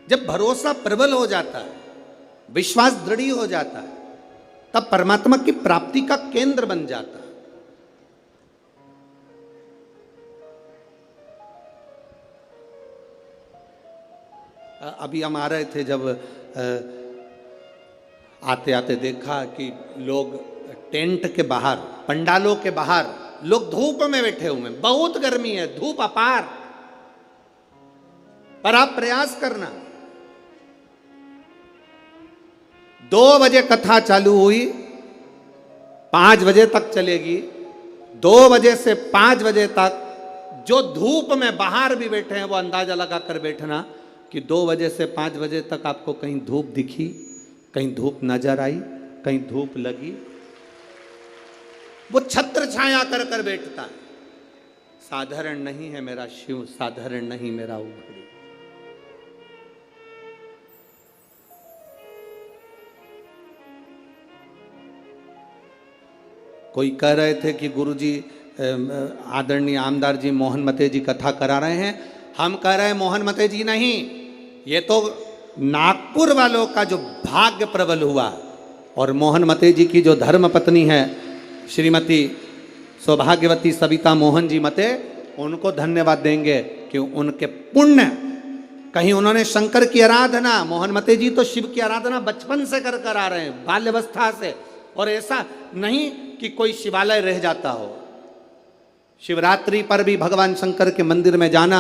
जब भरोसा प्रबल हो जाता है, विश्वास दृढ़ हो जाता है, तब परमात्मा की प्राप्ति का केंद्र बन जाता है। अभी हम आ रहे थे, जब आते आते देखा कि लोग टेंट के बाहर, पंडालों के बाहर लोग धूप में बैठे हुए हैं, बहुत गर्मी है, धूप अपार, पर आप प्रयास करना। 2 बजे कथा चालू हुई, 5 बजे तक चलेगी। 2 बजे से 5 बजे तक जो धूप में बाहर भी बैठे हैं वो अंदाजा लगा कर बैठना कि 2 बजे से 5 बजे तक आपको कहीं धूप दिखी, कहीं धूप नजर आई, कहीं धूप लगी। वो छत्र छाया कर कर बैठता है। साधारण नहीं है मेरा शिव, साधारण नहीं मेरा उघड़ी। कोई कह रहे थे कि गुरुजी, आदरणीय आमदार जी मोहन मते जी कथा करा रहे हैं। हम कह रहे हैं मोहन मते जी नहीं, ये तो नागपुर वालों का जो भाग्य प्रबल हुआ, और मोहन मते जी की जो धर्म पत्नी है श्रीमती सौभाग्यवती सविता मोहन जी मते, उनको धन्यवाद देंगे कि उनके पुण्य, कहीं उन्होंने शंकर की आराधना, मोहन मते जी तो शिव की आराधना बचपन से कर कर आ रहे हैं, बाल्यावस्था से, और ऐसा नहीं कि कोई शिवालय रह जाता हो। शिवरात्रि पर भी भगवान शंकर के मंदिर में जाना,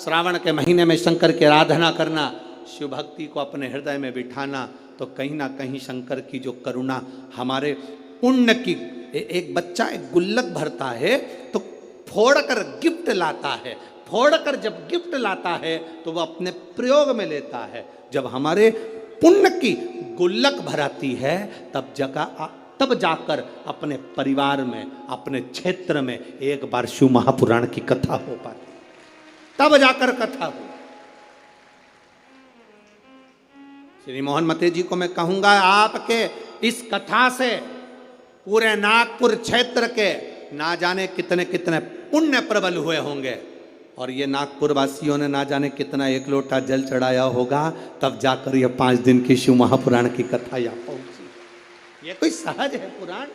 श्रावण के महीने में शंकर की आराधना करना, शिव भक्ति को अपने हृदय में बिठाना, तो कहीं ना कहीं शंकर की जो करुणा हमारे पुण्य की। एक बच्चा एक गुल्लक भरता है तो फोड़कर गिफ्ट लाता है, फोड़कर जब गिफ्ट लाता है तो वह अपने प्रयोग में लेता है। जब हमारे पुण्य की गुल्लक भराती है तब जाकर अपने परिवार में, अपने क्षेत्र में एक बार शिव महापुराण की कथा हो पाती, तब जाकर कथा हो। श्री मोहन मते जी को मैं कहूंगा, आपके इस कथा से पूरे नागपुर क्षेत्र के ना जाने कितने कितने पुण्य प्रबल हुए होंगे, और ये नागपुर वासियों ने ना जाने कितना 1 लोटा जल चढ़ाया होगा, तब जाकर ये 5 दिन की शिव महापुराण की कथा यहाँ पहुंची। ये कोई सहज है पुराण?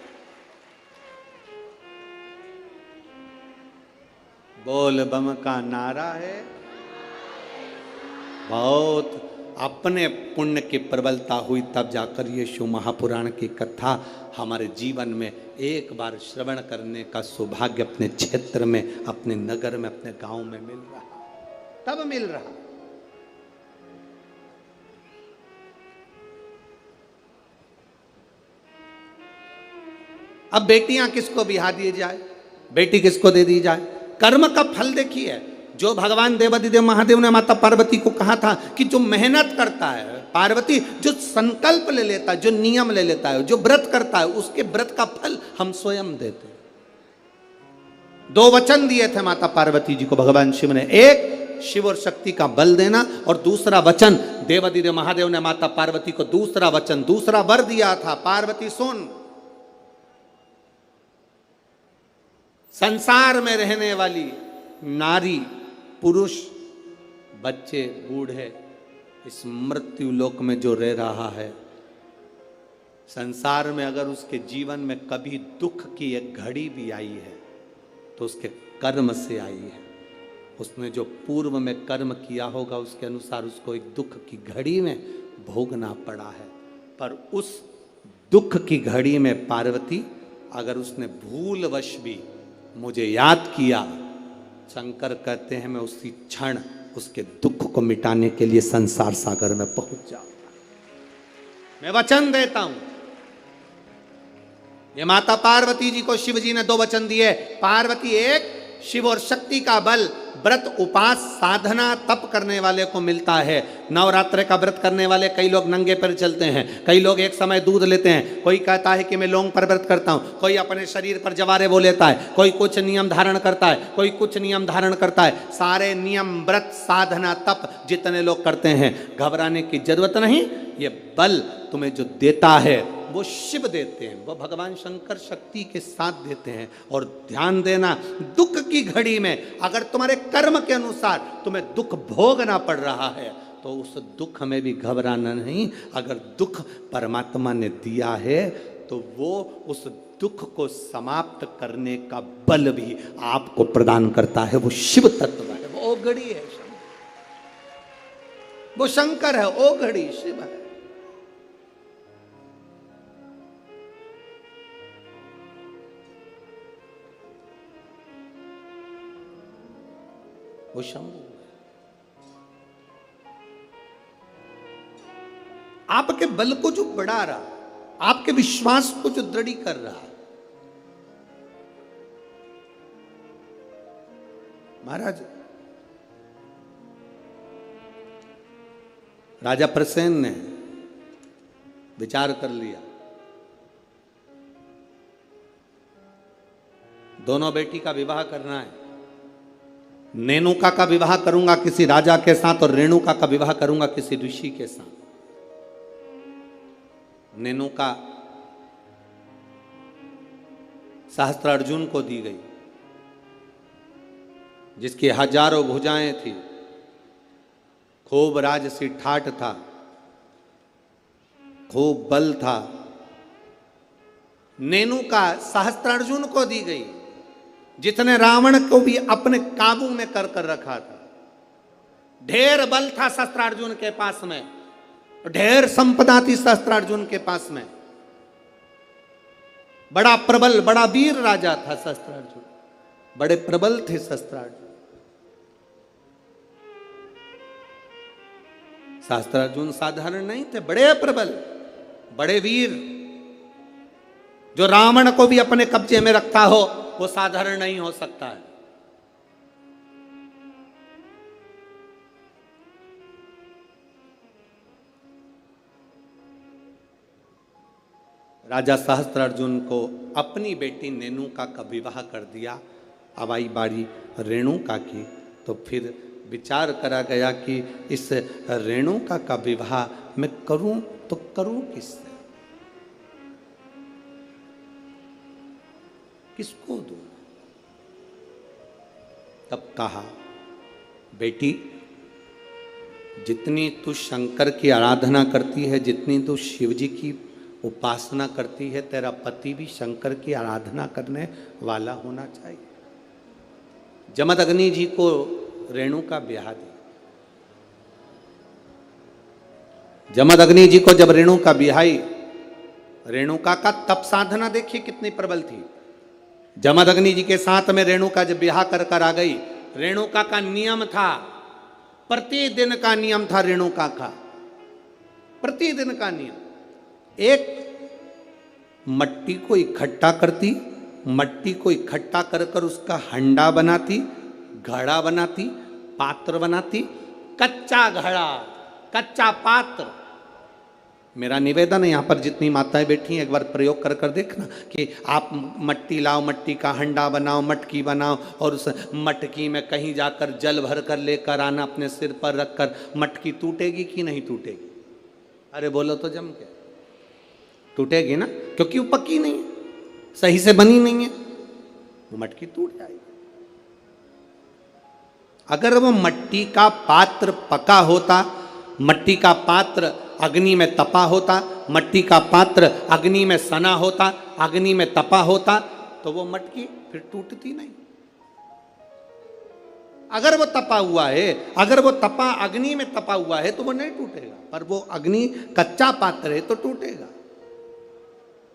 बोल बम का नारा है, बहुत अपने पुण्य की प्रबलता हुई, तब जाकर ये शिव महापुराण की कथा हमारे जीवन में एक बार श्रवण करने का सौभाग्य अपने क्षेत्र में, अपने नगर में, अपने गांव में मिल रहा, तब मिल रहा। अब बेटियां किसको बिहा दी जाए, बेटी किसको दे दी जाए? कर्म का फल देखिए। जो भगवान देवादिदेव महादेव ने माता पार्वती को कहा था कि जो मेहनत करता है, पार्वती जो संकल्प ले लेता है, जो नियम ले लेता है, जो व्रत करता है, उसके व्रत का फल हम स्वयं देते हैं। 2 वचन दिए थे माता पार्वती जी को भगवान शिव ने, एक शिव और शक्ति का बल देना, और दूसरा वचन देवादिदेव महादेव ने माता पार्वती को दूसरा वचन, दूसरा वर दिया था, पार्वती सुन, संसार में रहने वाली नारी, पुरुष, बच्चे, बूढ़े, इस मृत्यु लोक में जो रह रहा है, संसार में अगर उसके जीवन में कभी दुख की एक घड़ी भी आई है तो उसके कर्म से आई है। उसने जो पूर्व में कर्म किया होगा उसके अनुसार उसको एक दुख की घड़ी में भोगना पड़ा है। पर उस दुख की घड़ी में पार्वती, अगर उसने भूलवश भी मुझे याद किया, शंकर कहते हैं मैं उसी क्षण उसके दुख को मिटाने के लिए संसार सागर में पहुंच जाऊंगा। मैं वचन देता हूं। ये माता पार्वती जी को शिव जी ने 2 वचन दिए। पार्वती, एक शिव और शक्ति का बल व्रत, उपास, साधना, तप करने वाले को मिलता है। नवरात्र का व्रत करने वाले कई लोग नंगे पैर चलते हैं, कई लोग एक समय दूध लेते हैं, कोई कहता है कि मैं लौंग पर व्रत करता हूं, कोई अपने शरीर पर जवारे वो लेता है, कोई कुछ नियम धारण करता है, कोई कुछ नियम धारण करता है। सारे नियम, व्रत, साधना, तप जितने लोग करते हैं, घबराने की जरूरत नहीं। ये बल तुम्हें जो देता है वो शिव देते हैं, वो भगवान शंकर शक्ति के साथ देते हैं। और ध्यान देना, दुख की घड़ी में अगर तुम्हारे कर्म के अनुसार तुम्हें दुख भोगना पड़ रहा है तो उस दुख में भी घबराना नहीं। अगर दुख परमात्मा ने दिया है तो वो उस दुख को समाप्त करने का बल भी आपको प्रदान करता है। वो शिव तत्व है, वो ओघड़ी है, वो शंकर है, ओघड़ी शिव है। वो शंभु आपके बल को जो बढ़ा रहा, आपके विश्वास को जो दृढ़ी कर रहा। महाराज, राजा प्रसेन ने विचार कर लिया, दोनों बेटी का विवाह करना है। नेनुका का विवाह करूंगा किसी राजा के साथ और रेणुका का विवाह करूंगा किसी ऋषि के साथ। नेनुका सहस्त्रार्जुन को दी गई, जिसकी हजारों भुजाएं थी, खूब राजसी ठाठ था, खूब बल था। नेनुका सहस्त्रार्जुन को दी गई, जितने रावण को भी अपने काबू में कर रखा था। ढेर बल था सहस्त्रार्जुन के पास में, ढेर संपदा थी सहस्त्रार्जुन के पास में। बड़ा प्रबल, बड़ा वीर राजा था सहस्त्रार्जुन, बड़े प्रबल थे सहस्त्रार्जुन। सहस्त्रार्जुन साधारण नहीं थे, बड़े प्रबल, बड़े वीर। जो रावण को भी अपने कब्जे में रखता हो वो साधारण नहीं हो सकता है। राजा सहस्त्रार्जुन को अपनी बेटी नेनुका का विवाह कर दिया। अब आई बारी रेणुका की, तो फिर विचार करा गया कि इस रेणुका का विवाह मैं करूं तो करूं किससे, किसको दूं? तब कहा, बेटी जितनी तू शंकर की आराधना करती है, जितनी तू शिव जी की उपासना करती है, तेरा पति भी शंकर की आराधना करने वाला होना चाहिए। जमदग्नि जी को रेणुका ब्याह दी। जमदग्नि जी को जब रेणुका बिहाई, रेणुका का तप साधना देखिए कितनी प्रबल थी। जमदग्नि जी के साथ में रेणुका जब ब्याह कर कर आ गई, रेणुका का नियम था, प्रतिदिन का नियम था रेणुका का, प्रतिदिन का नियम। एक मट्टी को इकट्ठा करती, मट्टी को इकट्ठा कर कर उसका हंडा बनाती, घड़ा बनाती, पात्र बनाती, कच्चा घड़ा, कच्चा पात्र। मेरा निवेदन है यहाँ पर जितनी माताएं बैठी हैं, एक बार प्रयोग कर कर देखना कि आप मट्टी लाओ, मट्टी का हंडा बनाओ, मटकी बनाओ और उस मटकी में कहीं जाकर जल भर कर लेकर आना, अपने सिर पर रखकर। मटकी टूटेगी कि नहीं टूटेगी? अरे बोलो तो जम के टूटेगी ना, क्योंकि वो पक्की नहीं है, सही से बनी नहीं है, वो मटकी टूट जाएगी। अगर वो मट्टी का पात्र पका होता, मट्टी का पात्र अग्नि में तपा होता, मट्टी का पात्र अग्नि में सना होता, अग्नि में तपा होता, तो वो मटकी फिर टूटती नहीं। अगर वो तपा हुआ है, अगर वो तपा अग्नि में तपा हुआ है तो वो नहीं टूटेगा, पर वो अग्नि कच्चा पात्र है तो टूटेगा,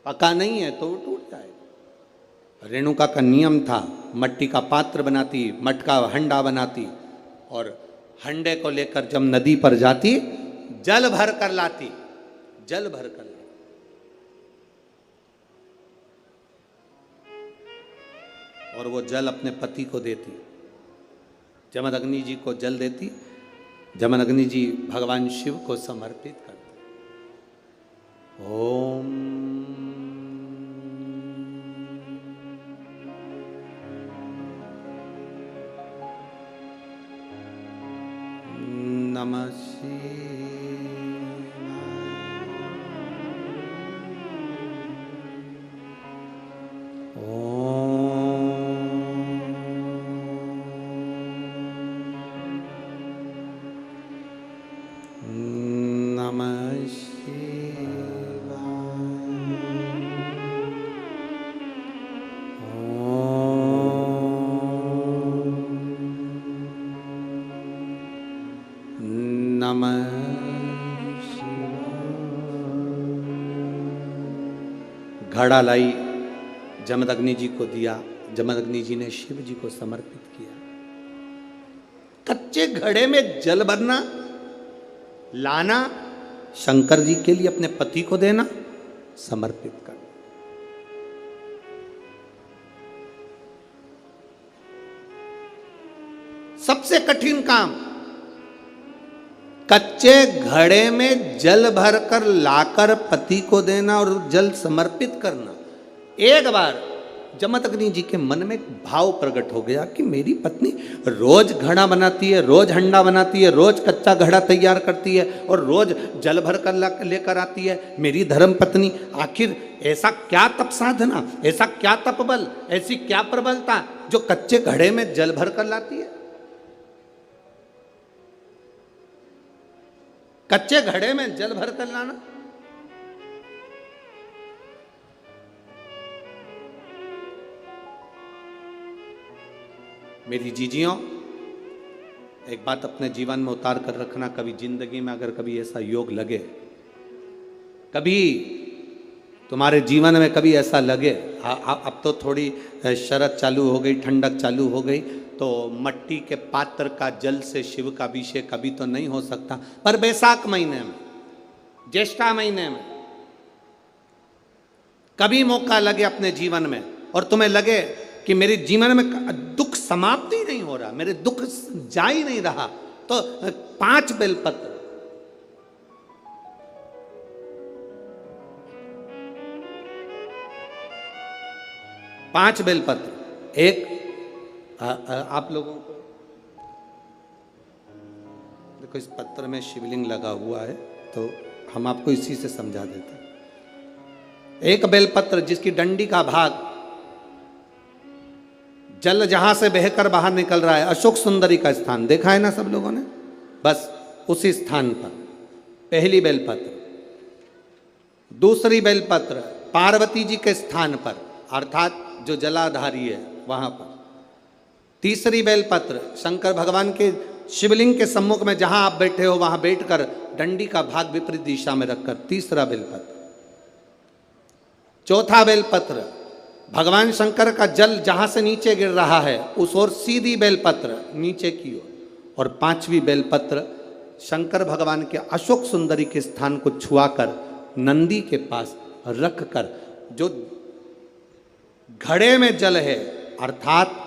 पका नहीं है तो वो टूट जाएगा। रेणुका का नियम था, मट्टी का पात्र बनाती, मटका हंडा बनाती और हंडे को लेकर जब नदी पर जाती, जल भर कर लाती, जल भर कर लाती। और वो जल अपने पति को देती, जमदग्नि जी को जल देती। जमदग्नि जी भगवान शिव को समर्पित करते। ओम नमः शिवाय। घड़ा लाई, जमदग्नि जी को दिया, जमदग्नि जी ने शिव जी को समर्पित किया। कच्चे घड़े में जल भरना, लाना, शंकर जी के लिए अपने पति को देना, समर्पित करना। सबसे कठिन काम, कच्चे घड़े में जल भरकर लाकर पति को देना और जल समर्पित करना। एक बार जमदग्नि जी के मन में एक भाव प्रकट हो गया कि मेरी पत्नी रोज घड़ा बनाती है, रोज हंडा बनाती है, रोज कच्चा घड़ा तैयार करती है और रोज जल भर कर लेकर आती है। मेरी धर्म पत्नी, आखिर ऐसा क्या तप साधना, ऐसा क्या तप बल, ऐसी क्या प्रबलता जो कच्चे घड़े में जल भर कर लाती है? कच्चे घड़े में जल भर कर लाना। मेरी जीजियों, एक बात अपने जीवन में उतार कर रखना, कभी जिंदगी में अगर कभी ऐसा योग लगे, कभी तुम्हारे जीवन में कभी ऐसा लगे, अब तो थोड़ी शरद चालू हो गई, ठंडक चालू हो गई, तो मट्टी के पात्र का जल से शिव का अभिषेक कभी तो नहीं हो सकता, पर बैसाख महीने में, ज्येष्ठा महीने में कभी मौका लगे अपने जीवन में और तुम्हें लगे कि मेरे जीवन में दुख समाप्त ही नहीं हो रहा, मेरे दुख जा ही नहीं रहा, तो 5 बेलपत्र, 5 बेलपत्र, एक आप लोगों को देखो इस पत्र में शिवलिंग लगा हुआ है, तो हम आपको इसी से समझा देते हैं। एक बेलपत्र जिसकी डंडी का भाग जल जहां से बहकर बाहर निकल रहा है, अशोक सुंदरी का स्थान देखा है ना सब लोगों ने, बस उसी स्थान पर पहली बेलपत्र। दूसरी बेलपत्र पार्वती जी के स्थान पर, अर्थात जो जलाधारी है वहां पर। तीसरी बेलपत्र शंकर भगवान के शिवलिंग के सम्मुख में जहां आप बैठे हो वहां बैठकर डंडी का भाग विपरीत दिशा में रखकर, तीसरा बेलपत्र। चौथा बेलपत्र, भगवान शंकर का जल जहां से नीचे गिर रहा है उस ओर सीधी बेलपत्र नीचे की ओर। और पांचवी बेलपत्र शंकर भगवान के अशोक सुंदरी के स्थान को छुआकर नंदी के पास रखकर, जो घड़े में जल है अर्थात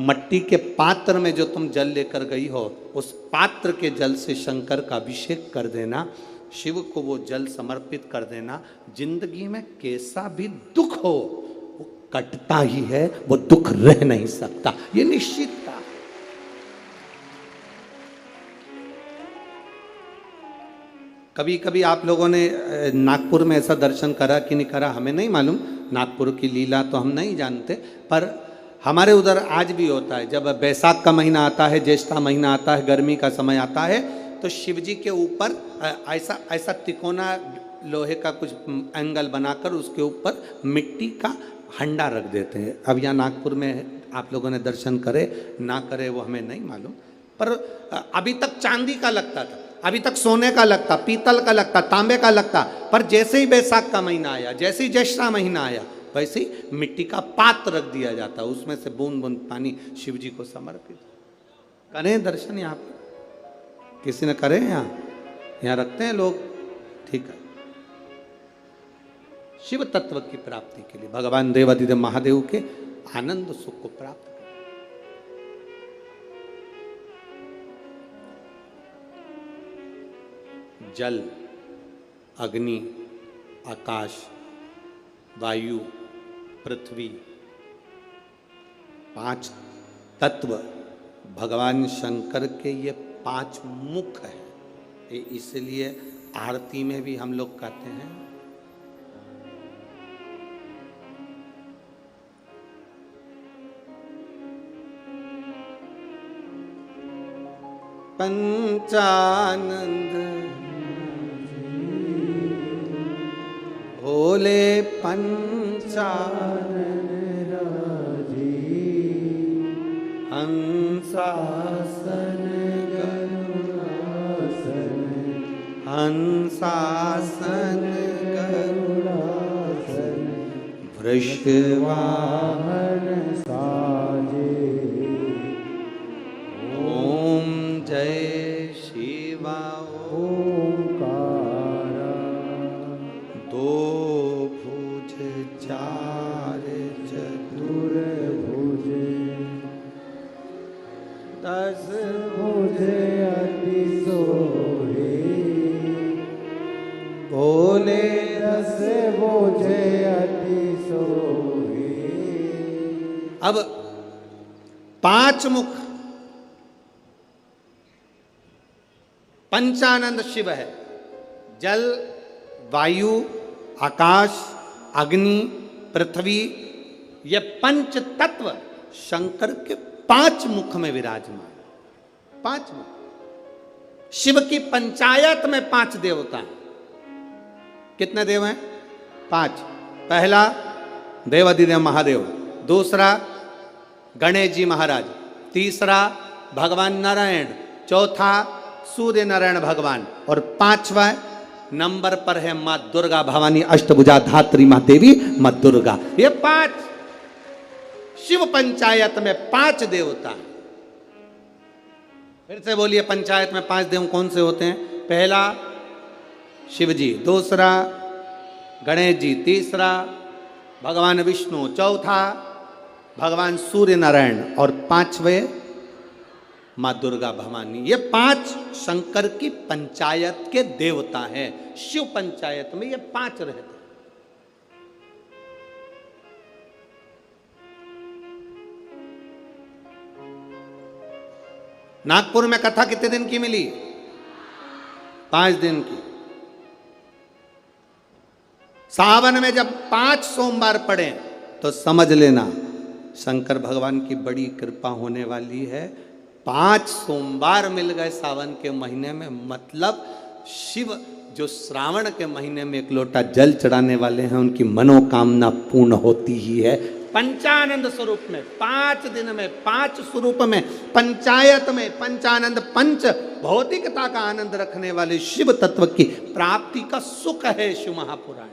मट्टी के पात्र में जो तुम जल लेकर गई हो, उस पात्र के जल से शंकर का अभिषेक कर देना, शिव को वो जल समर्पित कर देना। जिंदगी में कैसा भी दुख हो वो कटता ही है, वो दुख रह नहीं सकता, ये निश्चित था। कभी कभी आप लोगों ने नागपुर में ऐसा दर्शन करा कि नहीं करा हमें नहीं मालूम, नागपुर की लीला तो हम नहीं जानते, पर हमारे उधर आज भी होता है। जब बैसाख का महीना आता है, ज्येष्ठा महीना आता है, गर्मी का समय आता है, तो शिव जी के ऊपर ऐसा ऐसा तिकोना लोहे का कुछ एंगल बनाकर उसके ऊपर मिट्टी का हंडा रख देते हैं। अब यहाँ नागपुर में आप लोगों ने दर्शन करे ना करे वो हमें नहीं मालूम, पर अभी तक चांदी का लगता था, अभी तक सोने का लगता, पीतल का लगता, तांबे का लगता, पर जैसे ही बैसाख का महीना आया, जैसे ही ज्येष्ठा महीना आया, वैसे ही मिट्टी का पात्र रख दिया जाता, उसमें से बूंद बूंद पानी शिव जी को समर्पित। करें दर्शन यहाँ पर, किसी ने करे यहाँ रखते हैं लोग, ठीक है। शिव तत्व की प्राप्ति के लिए भगवान देवादिदेव महादेव के आनंद सुख को प्राप्त करें। जल, अग्नि, आकाश, वायु, पृथ्वी, 5 तत्व भगवान शंकर के ये 5 मुख है। इसलिए आरती में भी हम लोग कहते हैं पंचानंद भोले पंचानन हंसासन गरुड़ासन, हंसासन गरुड़ासन, वृषवाहन साजे। ओम जय शिवा ओंकारा, 2 भुज 4 चतुर्भुज, 10 भुज अति सोहे, भोले 10 भुज अति सोहे। अब 5 मुख पंचानंद शिव है। जल, वायु, आकाश, अग्नि, पृथ्वी, ये 5 तत्व शंकर के 5 मुख में विराजमान। 5 मुख। शिव की पंचायत में 5 देवता हैं। कितने देव हैं? 5। पहला देवादिदेव महादेव, दूसरा गणेश जी महाराज, तीसरा भगवान नारायण, चौथा सूर्य नारायण भगवान, और 5वां नंबर पर है मां दुर्गा भवानी अष्टभुजा धात्री मां देवी मां दुर्गा। ये 5 शिव पंचायत में 5 देवता। फिर से बोलिए, पंचायत में 5 देव कौन से होते हैं? पहला शिव जी, दूसरा गणेश जी, तीसरा भगवान विष्णु, चौथा भगवान सूर्य नारायण, और 5वें मां दुर्गा भवानी। ये 5 शंकर की पंचायत के देवता हैं। शिव पंचायत में ये 5 रहते हैं। नागपुर में कथा कितने दिन की मिली? 5 दिन की। सावन में जब 5 सोमवार पड़े तो समझ लेना शंकर भगवान की बड़ी कृपा होने वाली है। 5 सोमवार मिल गए सावन के महीने में, मतलब शिव जो श्रावण के महीने में 1 लोटा जल चढ़ाने वाले हैं उनकी मनोकामना पूर्ण होती ही है। पंचानंद स्वरूप में, 5 दिन में, 5 स्वरूप में, पंचायत में, पंचानंद, पंच भौतिकता का आनंद रखने वाले शिव तत्व की प्राप्ति का सुख है शिव महापुराण।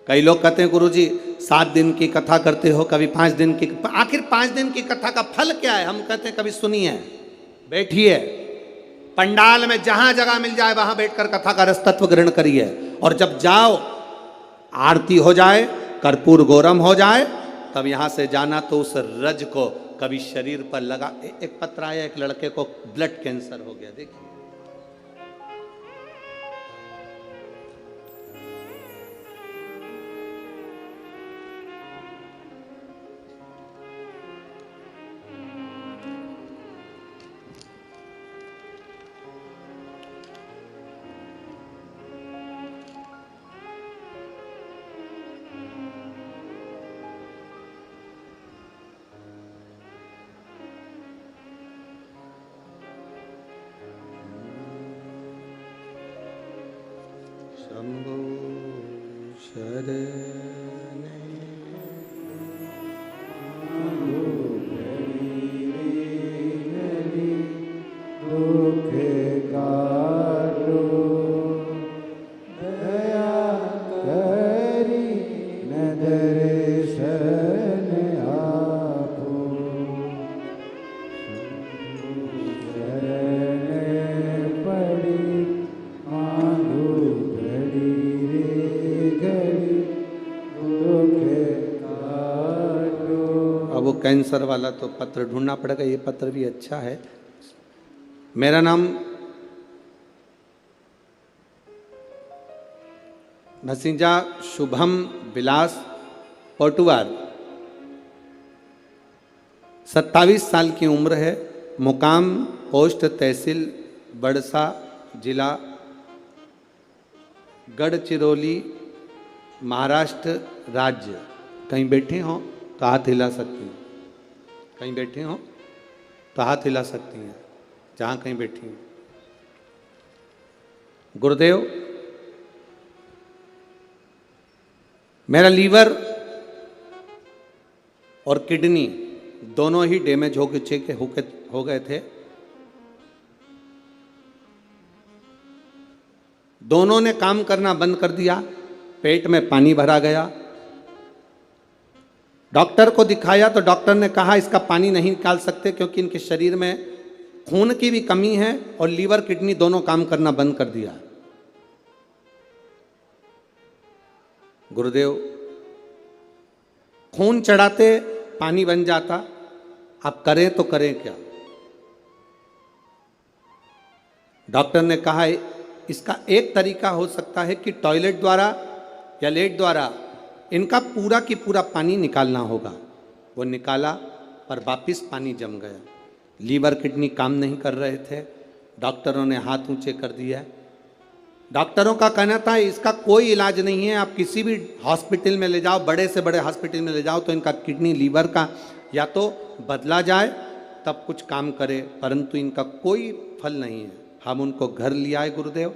कई लोग कहते हैं गुरुजी 7 दिन की कथा करते हो, कभी 5 दिन की, आखिर 5 दिन की कथा का फल क्या है? हम कहते हैं कभी सुनिए, बैठिए पंडाल में, जहां जगह मिल जाए वहां बैठकर कथा का रस तत्व ग्रहण करिए, और जब जाओ आरती हो जाए, कर्पूर गौरम हो जाए, तब यहां से जाना तो उस रज को कभी शरीर पर लगा। एक पत्र आया, एक लड़के को ब्लड कैंसर हो गया, देखिए शंभो शरण कैंसर वाला तो पत्र ढूंढना पड़ेगा, ये पत्र भी अच्छा है। मेरा नाम भसीजा शुभम विलास पोटुआर, 27 साल की उम्र है, मुकाम पोस्ट तहसील बड़सा, जिला गढ़चिरौली, महाराष्ट्र राज्य। कहीं बैठे हो तो हाथ हिला सकती हैं, कहीं बैठे हो तो हाथ हिला सकती हैं, जहां कहीं बैठी हैं। गुरुदेव, मेरा लीवर और किडनी दोनों ही डैमेज हो गए थे। दोनों ने काम करना बंद कर दिया, पेट में पानी भरा गया। डॉक्टर को दिखाया तो डॉक्टर ने कहा इसका पानी नहीं निकाल सकते क्योंकि इनके शरीर में खून की भी कमी है और लीवर किडनी दोनों काम करना बंद कर दिया। गुरुदेव, खून चढ़ाते पानी बन जाता, अब करें तो करें क्या? डॉक्टर ने कहा इसका एक तरीका हो सकता है कि टॉयलेट द्वारा या लेट द्वारा इनका पूरा की पूरा पानी निकालना होगा। वो निकाला पर वापिस पानी जम गया। लीवर किडनी काम नहीं कर रहे थे। डॉक्टरों ने हाथ ऊंचे कर दिया। डॉक्टरों का कहना था इसका कोई इलाज नहीं है, आप किसी भी हॉस्पिटल में ले जाओ, बड़े से बड़े हॉस्पिटल में ले जाओ तो इनका किडनी लीवर का या तो बदला जाए तब कुछ काम करे, परंतु इनका कोई फल नहीं है। हम उनको घर ले आए गुरुदेव,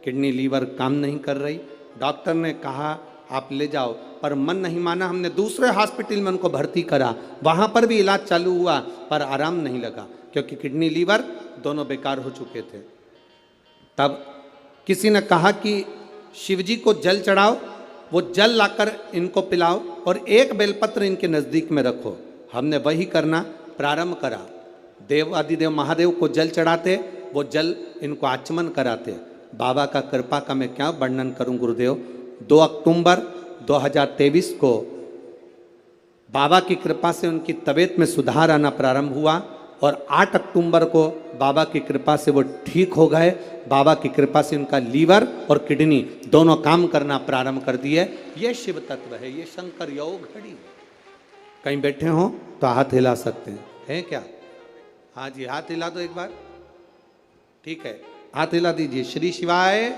किडनी लीवर काम नहीं कर रही। डॉक्टर ने कहा आप ले जाओ, पर मन नहीं माना। हमने दूसरे हॉस्पिटल में उनको भर्ती करा, वहाँ पर भी इलाज चालू हुआ पर आराम नहीं लगा क्योंकि किडनी लीवर दोनों बेकार हो चुके थे। तब किसी ने कहा कि शिवजी को जल चढ़ाओ, वो जल लाकर इनको पिलाओ और एक बेलपत्र इनके नज़दीक में रखो। हमने वही करना प्रारंभ करा। देवादिदेव महादेव को जल चढ़ाते, वो जल इनको आचमन कराते। बाबा का कृपा का मैं क्या वर्णन करूं गुरुदेव। 2 अक्टूबर 2023 को बाबा की कृपा से उनकी तबीयत में सुधार आना प्रारंभ हुआ और 8 अक्टूबर को बाबा की कृपा से वो ठीक हो गए। बाबा की कृपा से उनका लीवर और किडनी दोनों काम करना प्रारंभ कर दिए। ये शिव तत्व है, ये शंकर योग घड़ी। कहीं बैठे हो तो हाथ हिला सकते हैं क्या? हाँ जी, हाथ हिला दो एक बार। ठीक है, हाथ हिला दीजिए। श्री शिवाय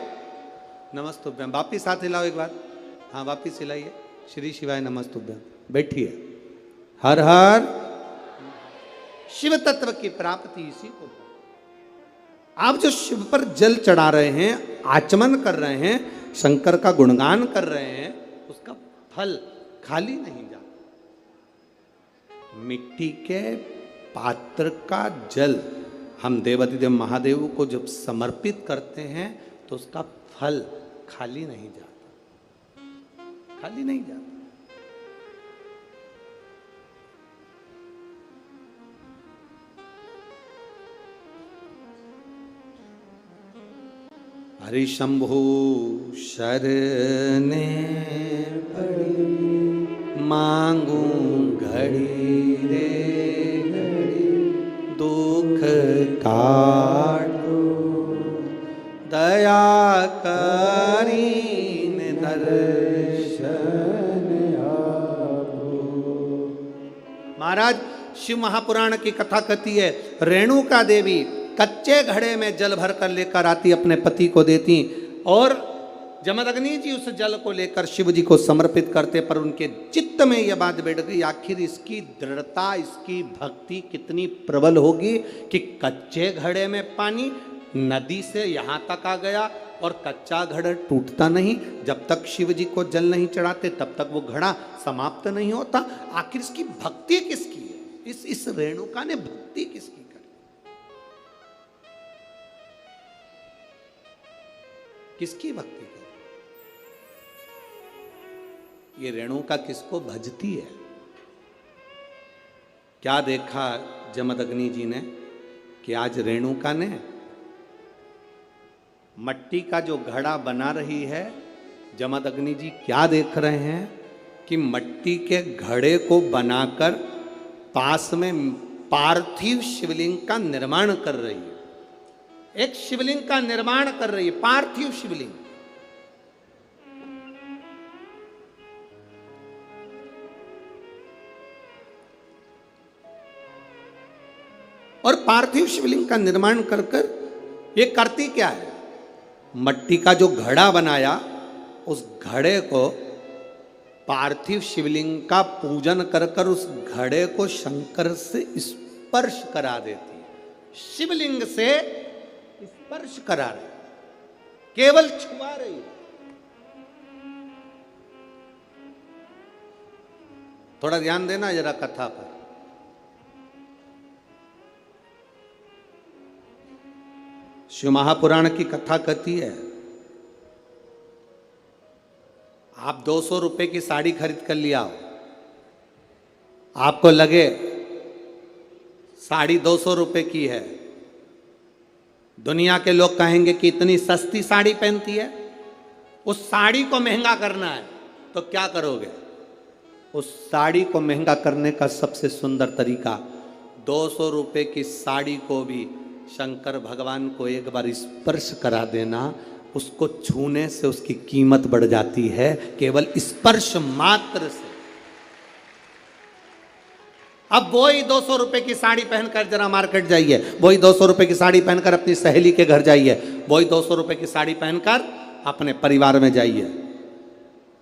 नमस्तुभ्यम। वापिस हाथ हिलाओ एक बार। हाँ, वापिस हिलाइए। श्री शिवाय नमस्तुभ्यम। बैठिए। हर हर शिव तत्व की प्राप्ति इसी को। आप जो शिव पर जल चढ़ा रहे हैं, आचमन कर रहे हैं, शंकर का गुणगान कर रहे हैं, उसका फल खाली नहीं जाता। मिट्टी के पात्र का जल हम देवाधिदेव महादेव को जब समर्पित करते हैं तो उसका फल खाली नहीं जाता, खाली नहीं जाता। हरि शंभु शरणे पड़ी, मांगू घड़ी रे घड़ी, दुख काटो दया करीन दर्शन आपो। महाराज शिव महापुराण की कथा कहती है, रेणुका देवी कच्चे घड़े में जल भर कर लेकर आती, अपने पति को देती, और जमदग्नि जी उस जल को लेकर शिव जी को समर्पित करते। पर उनके चित्त में यह बात बैठ गई, आखिर इसकी दृढ़ता, इसकी भक्ति कितनी प्रबल होगी कि कच्चे घड़े में पानी नदी से यहाँ तक आ गया और कच्चा घड़ा टूटता नहीं। जब तक शिव जी को जल नहीं चढ़ाते तब तक वो घड़ा समाप्त नहीं होता। आखिर इसकी भक्ति किसकी है? इस रेणुका ने भक्ति किसकी? किसकी भक्ति कर? ये रेणुका किसको भजती है? क्या देखा जमदग्नि जी ने कि आज रेणुका ने मट्टी का जो घड़ा बना रही है, जमदग्नि जी क्या देख रहे हैं कि मट्टी के घड़े को बनाकर पास में पार्थिव शिवलिंग का निर्माण कर रही है। एक शिवलिंग का निर्माण कर रही है, पार्थिव शिवलिंग। और पार्थिव शिवलिंग का निर्माण कर कर ये करती क्या है? मट्टी का जो घड़ा बनाया, उस घड़े को पार्थिव शिवलिंग का पूजन कर कर उस घड़े को शंकर से स्पर्श करा देती है। शिवलिंग से स्पर्श करा रही, केवल छुआ रही। थोड़ा ध्यान देना जरा कथा पर। शिव महापुराण की कथा कहती है, आप 200 रुपए की साड़ी खरीद कर लिया हो, आपको लगे साड़ी 200 रुपए की है, दुनिया के लोग कहेंगे कि इतनी सस्ती साड़ी पहनती है, उस साड़ी को महंगा करना है, तो क्या करोगे? उस साड़ी को महंगा करने का सबसे सुंदर तरीका, 200 रुपए की साड़ी को भी शंकर भगवान को एक बार स्पर्श करा देना। उसको छूने से उसकी कीमत बढ़ जाती है, केवल स्पर्श मात्र से। अब वही 200 रुपए की साड़ी पहनकर जरा मार्केट जाइए, वही 200 रुपए की साड़ी पहनकर अपनी सहेली के घर जाइए, वही 200 रुपए की साड़ी पहनकर अपने परिवार में जाइए।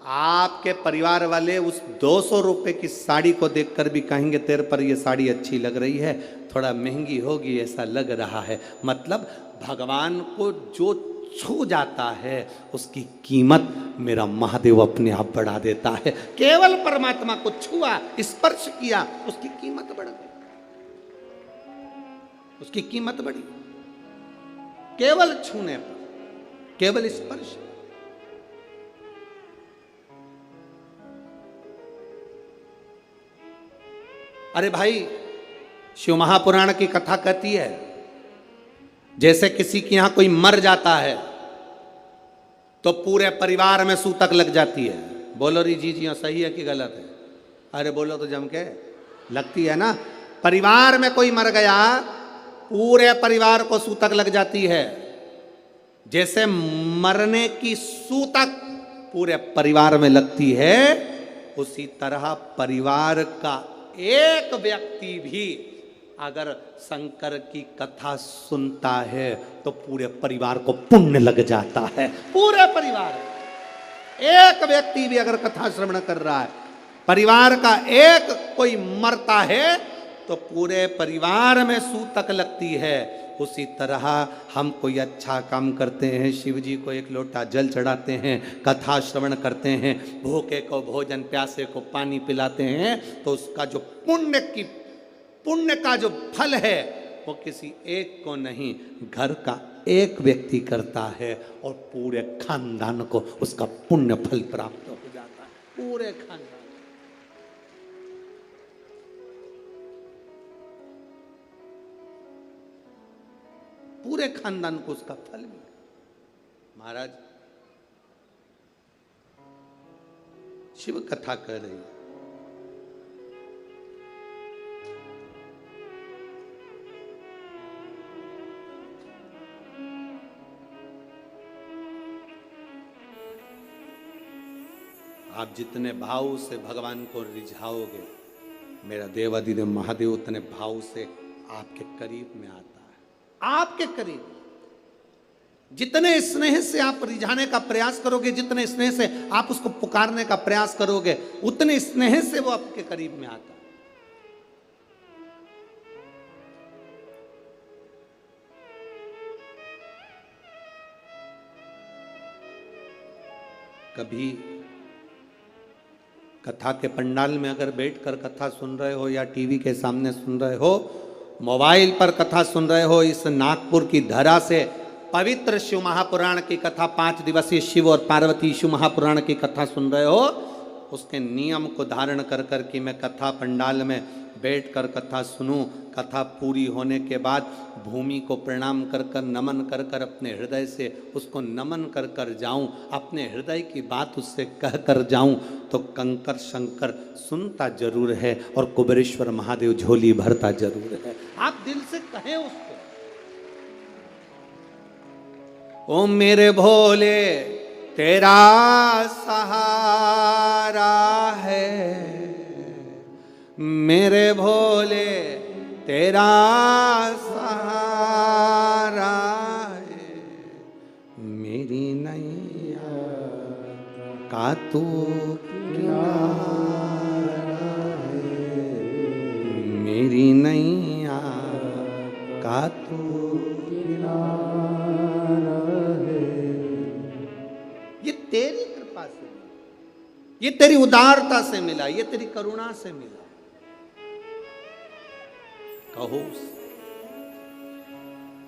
आपके परिवार वाले उस 200 रुपए की साड़ी को देखकर भी कहेंगे तेरे पर ये साड़ी अच्छी लग रही है, थोड़ा महंगी होगी ऐसा लग रहा है। मतलब भगवान को जो छू जाता है उसकी कीमत मेरा महादेव अपने आप बढ़ा देता है। केवल परमात्मा को छुआ, स्पर्श किया, उसकी कीमत बढ़ गई, उसकी कीमत बढ़ी। केवल छूने पर, केवल स्पर्श। अरे भाई, शिव महापुराण की कथा कहती है, जैसे किसी के यहां कोई मर जाता है तो पूरे परिवार में सूतक लग जाती है। बोलो री जी जी सही है कि गलत है? अरे बोलो तो जम के। लगती है ना? परिवार में कोई मर गया, पूरे परिवार को सूतक लग जाती है। जैसे मरने की सूतक पूरे परिवार में लगती है, उसी तरह परिवार का एक व्यक्ति भी अगर शंकर की कथा सुनता है तो पूरे परिवार को पुण्य लग जाता है। पूरे परिवार, एक व्यक्ति भी अगर कथा श्रवण कर रहा है, परिवार का एक कोई मरता है तो पूरे परिवार में सूतक लगती है। उसी तरह हम कोई अच्छा काम करते हैं, शिव जी को एक लोटा जल चढ़ाते हैं, कथा श्रवण करते हैं, भूखे को भोजन, प्यासे को पानी पिलाते हैं, तो उसका जो पुण्य का जो फल है वो किसी एक को नहीं, घर का एक व्यक्ति करता है और पूरे खानदान को उसका पुण्य फल प्राप्त हो जाता है। पूरे खानदान, पूरे खानदान को उसका फल मिला। महाराज शिव कथा कर रही है, आप जितने भाव से भगवान को रिझाओगे, मेरा देवाधिदेव महादेव उतने भाव से आपके करीब में आता है। आपके करीब जितने स्नेह से आप रिझाने का प्रयास करोगे, जितने स्नेह से आप उसको पुकारने का प्रयास करोगे, उतने स्नेह से वो आपके करीब में आता है। कभी कथा के पंडाल में अगर बैठकर कथा सुन रहे हो या टीवी के सामने सुन रहे हो, मोबाइल पर कथा सुन रहे हो, इस नागपुर की धरा से पवित्र शिव महापुराण की कथा, 5 दिवसीय शिव और पार्वती शिव महापुराण की कथा सुन रहे हो, उसके नियम को धारण कर कर कि मैं कथा पंडाल में बैठकर कथा सुनूं, कथा पूरी होने के बाद भूमि को प्रणाम कर कर, नमन कर कर, अपने हृदय से उसको नमन कर कर जाऊं, अपने हृदय की बात उससे कह कर जाऊं, तो कंकर शंकर सुनता जरूर है और कुबेरेश्वर महादेव झोली भरता जरूर है। आप दिल से कहें उसको, ओ मेरे भोले तेरा सहारा है, मेरे भोले तेरा सहारा है, मेरी नैया का तू किनारा है, मेरी नैया का तू किनारा है। ये तेरी कृपा से मिला, ये तेरी उदारता से मिला, ये तेरी करुणा से मिला। कहो।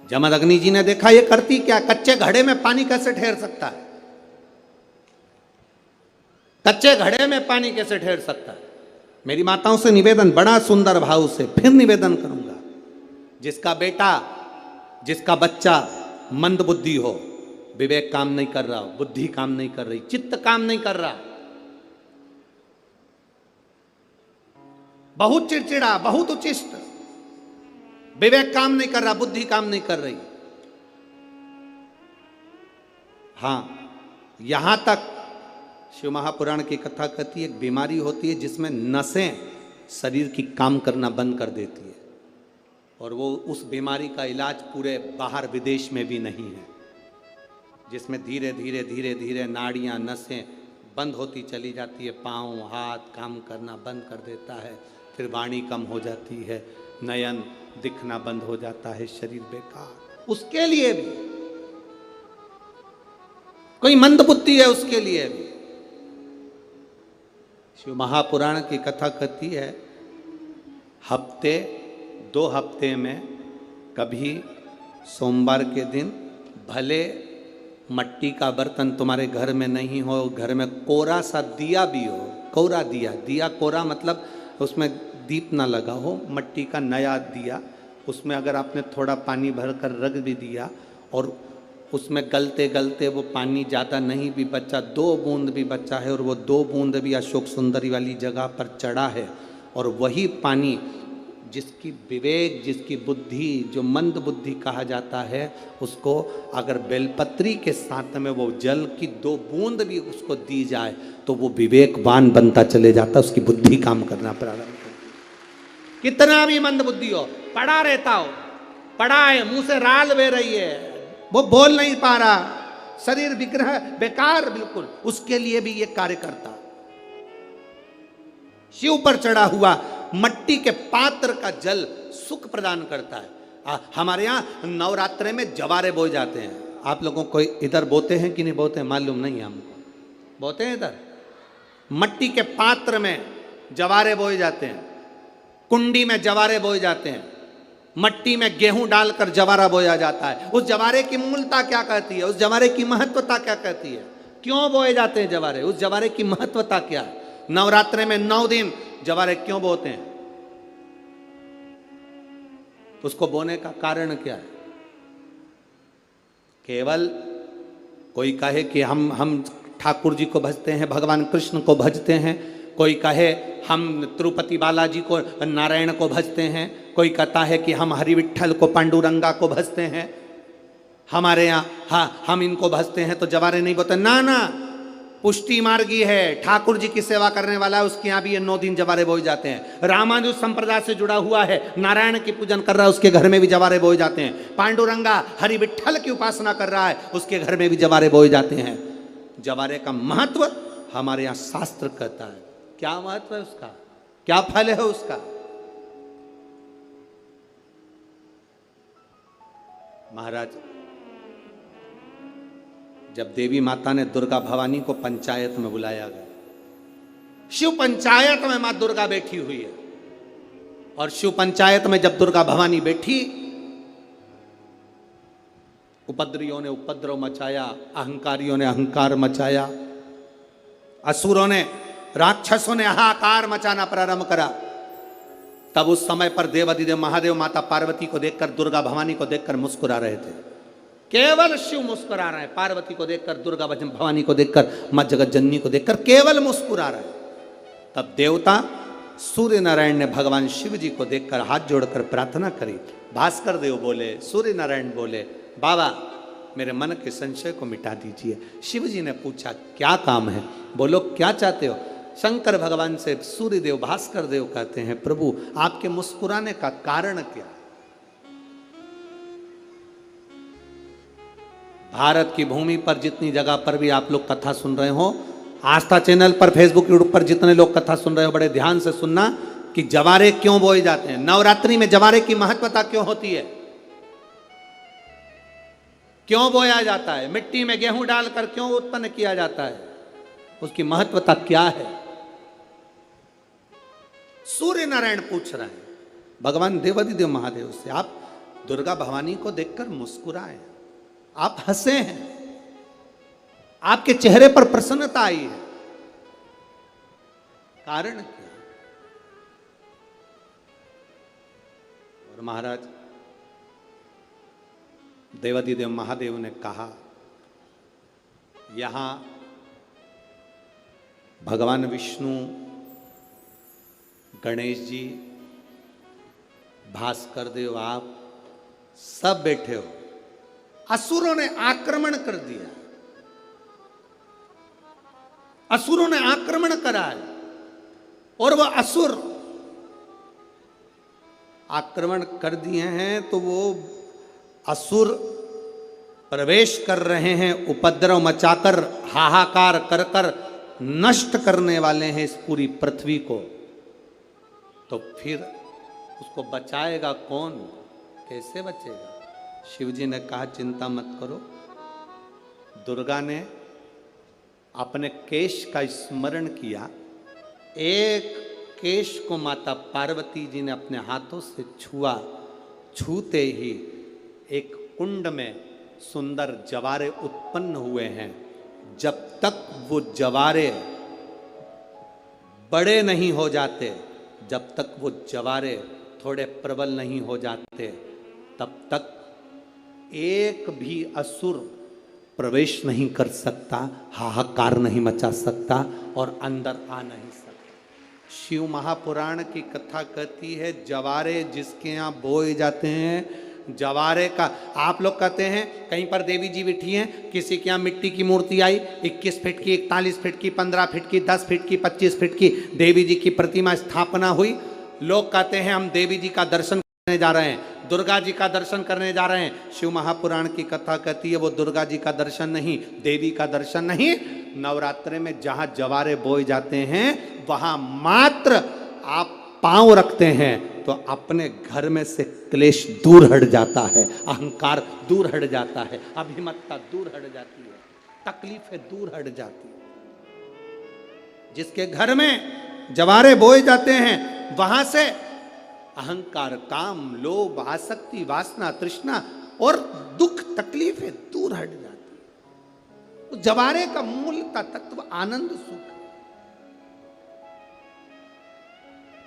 जमदग्नि जी ने देखा ये करती क्या, कच्चे घड़े में पानी कैसे ठहर सकता है, कच्चे घड़े में पानी कैसे ठहर सकता है। मेरी माताओं से निवेदन, बड़ा सुंदर भाव से फिर निवेदन करूंगा, जिसका बेटा, जिसका बच्चा मंद बुद्धि हो, विवेक काम नहीं कर रहा हो, बुद्धि काम नहीं कर रही, चित्त काम नहीं कर रहा, बहुत चिड़चिड़ा, बहुत उचिष्ट, विवेक काम नहीं कर रहा, बुद्धि काम नहीं कर रही, हां यहां तक शिव महापुराण की कथा कहती है, एक बीमारी होती है जिसमें नसें शरीर की काम करना बंद कर देती है, और वो उस बीमारी का इलाज पूरे बाहर विदेश में भी नहीं है, जिसमें धीरे धीरे धीरे धीरे नाड़ियां, नसें बंद होती चली जाती है, पाँव हाथ काम करना बंद कर देता है, फिर वाणी कम हो जाती है, नयन दिखना बंद हो जाता है, शरीर बेकार। उसके लिए भी कोई मंद बुद्धि है, उसके लिए भी शिव महापुराण की कथा कहती है, हफ्ते 2 हफ्ते में कभी सोमवार के दिन भले मट्टी का बर्तन तुम्हारे घर में नहीं हो, घर में कोरा सा दिया भी हो, कोरा दिया, दिया कोरा मतलब उसमें दीप ना लगा हो, मट्टी का नया दिया, उसमें अगर आपने थोड़ा पानी भरकर रख भी दिया और उसमें गलते गलते वो पानी ज़्यादा नहीं भी बचा, 2 बूंद भी बचा है, और वो 2 बूंद भी अशोक सुंदरी वाली जगह पर चढ़ा है, और वही पानी जिसकी विवेक, जिसकी बुद्धि, जो मंद बुद्धि कहा जाता है, उसको अगर बेलपत्री के साथ में वो जल की 2 बूंद भी उसको दी जाए तो वो विवेकवान बनता चले जाता, उसकी बुद्धि काम करना प्रारंभ करती। कितना भी मंद बुद्धि हो, पड़ा रहता हो, पड़ा है, मुंह से राल बह रही है, वो बोल नहीं पा रहा, शरीर विग्रह बेकार बिल्कुल, उसके लिए भी ये कार्य करता। शिव पर चढ़ा हुआ मट्टी के पात्र का जल सुख प्रदान करता है। हमारे यहाँ नवरात्रे में जवारे बोए जाते हैं। आप लोगों को इधर बोते हैं कि नहीं बोते हैं मालूम नहीं हमको, बोते हैं इधर। मट्टी के पात्र में जवारे बोए जाते हैं, कुंडी में जवारे बोए जाते हैं, मट्टी में गेहूं डालकर जवारा बोया जाता है। उस जवारे की मूलता क्या कहती है, उस जवारे की महत्वता क्या कहती है, क्यों बोए जाते हैं जवारे, उस जवारे की महत्वता क्या है? नवरात्रे में 9 दिन जवारे क्यों बोते हैं, उसको बोने का कारण क्या है? केवल कोई कहे कि हम ठाकुर जी को भजते हैं, भगवान कृष्ण को भजते हैं, कोई कहे हम तिरुपति बालाजी को, नारायण को भजते हैं, कोई कहता है कि हम हरि विट्ठल को, पांडुरंगा को भजते हैं, हमारे यहाँ हाँ हम इनको भजते हैं तो जवारे नहीं बोते। ना ना, पुष्टि मार्गी है, ठाकुर जी की सेवा करने वाला है, उसके यहाँ भी ये 9 दिन जवारे बोए जाते हैं। रामानुज संप्रदाय से जुड़ा हुआ है, नारायण की पूजन कर रहा है, उसके घर में भी जवारे बोए जाते हैं। पांडुरंगा हरि विट्ठल की उपासना कर रहा है, उसके घर में भी जवारे बोए जाते हैं। जवारे का महत्व हमारे यहाँ शास्त्र कहता है। क्या महत्व है उसका, क्या फल है उसका? महाराज, जब देवी माता ने दुर्गा भवानी को पंचायत में बुलाया गया, शिव पंचायत में मां दुर्गा बैठी हुई है, और शिव पंचायत में जब दुर्गा भवानी बैठी, उपद्रवियों ने उपद्रव मचाया, अहंकारियों ने अहंकार मचाया, असुरों ने, राक्षसों ने हाहाकार मचाना प्रारंभ करा। तब उस समय पर देवाधिदेव महादेव माता पार्वती को देखकर, दुर्गा भवानी को देखकर मुस्कुरा रहे थे। केवल शिव मुस्कुरा रहे हैं, पार्वती को देखकर, दुर्गा भवानी को देखकर, मां जगत जननी को देखकर केवल मुस्कुरा रहे हैं। तब देवता सूर्य नारायण ने भगवान शिव जी को देखकर हाथ जोड़कर प्रार्थना करी। भास्कर देव बोले, सूर्य नारायण बोले, बाबा मेरे मन के संशय को मिटा दीजिए। शिव जी ने पूछा क्या काम है, बोलो क्या चाहते हो? शंकर भगवान से सूर्य देव, भास्कर देव कहते हैं, प्रभु आपके मुस्कुराने का कारण क्या? भारत की भूमि पर जितनी जगह पर भी आप लोग कथा सुन रहे हो, आस्था चैनल पर, फेसबुक, यूट्यूब पर जितने लोग कथा सुन रहे हो, बड़े ध्यान से सुनना कि जवारे क्यों बोए जाते हैं। नवरात्रि में जवारे की महत्वता क्यों होती है, क्यों बोया जाता है, मिट्टी में गेहूं डालकर क्यों उत्पन्न किया जाता है, उसकी महत्वता क्या है? सूर्य नारायण पूछ रहे हैं भगवान देवाधिदेव महादेव से, आप दुर्गा भवानी को देखकर मुस्कुराए, आप हंसे हैं, आपके चेहरे पर प्रसन्नता आई है, कारण क्या? और महाराज देवाधिदेव महादेव ने कहा, यहां भगवान विष्णु, गणेश जी, भास्कर देव, आप सब बैठे हो। असुरों ने आक्रमण कर दिया, असुरों ने आक्रमण करा है, और वह असुर आक्रमण कर दिए हैं तो वो असुर प्रवेश कर रहे हैं, उपद्रव मचाकर, हाहाकार कर कर नष्ट करने वाले हैं इस पूरी पृथ्वी को। तो फिर उसको बचाएगा कौन, कैसे बचेगा? शिव जी ने कहा चिंता मत करो। दुर्गा ने अपने केश का स्मरण किया, एक केश को माता पार्वती जी ने अपने हाथों से छुआ, छूते ही एक कुंड में सुंदर जवारे उत्पन्न हुए हैं। जब तक वो जवारे बड़े नहीं हो जाते, जब तक वो जवारे थोड़े प्रबल नहीं हो जाते, तब तक एक भी असुर प्रवेश नहीं कर सकता, हाहाकार नहीं मचा सकता और अंदर आ नहीं सकता। शिव महापुराण की कथा कहती है, जवारे जिसके यहाँ बोए जाते हैं, जवारे का, आप लोग कहते हैं कहीं पर देवी जी बैठी हैं, किसी के यहाँ मिट्टी की मूर्ति आई, 21 फीट की, 41 फीट की, 15 फीट की, 10 फीट की, 25 फीट की देवी जी की प्रतिमा स्थापना हुई। लोग कहते हैं हम देवी जी का दर्शन करने जा रहे हैं, दुर्गा जी का दर्शन करने जा रहे हैं। शिव महापुराण की कथा कहती है वो दुर्गा जी का दर्शन नहीं, देवी का दर्शन नहीं। नवरात्रे में जहां जवारे बोए जाते हैं वहां मात्र आप पांव रखते हैं तो अपने घर में से क्लेश दूर हट जाता है, अहंकार दूर हट जाता है, अभिमतता दूर हट जाती है, तकलीफें दूर हट जाती है। जिसके घर में जवारे बोए जाते हैं वहां से अहंकार, काम, लोभ, आसक्ति, वासना, तृष्णा और दुख, तकलीफें दूर हट जाती है। तो जवारे का मूल तत्व आनंद, सुख।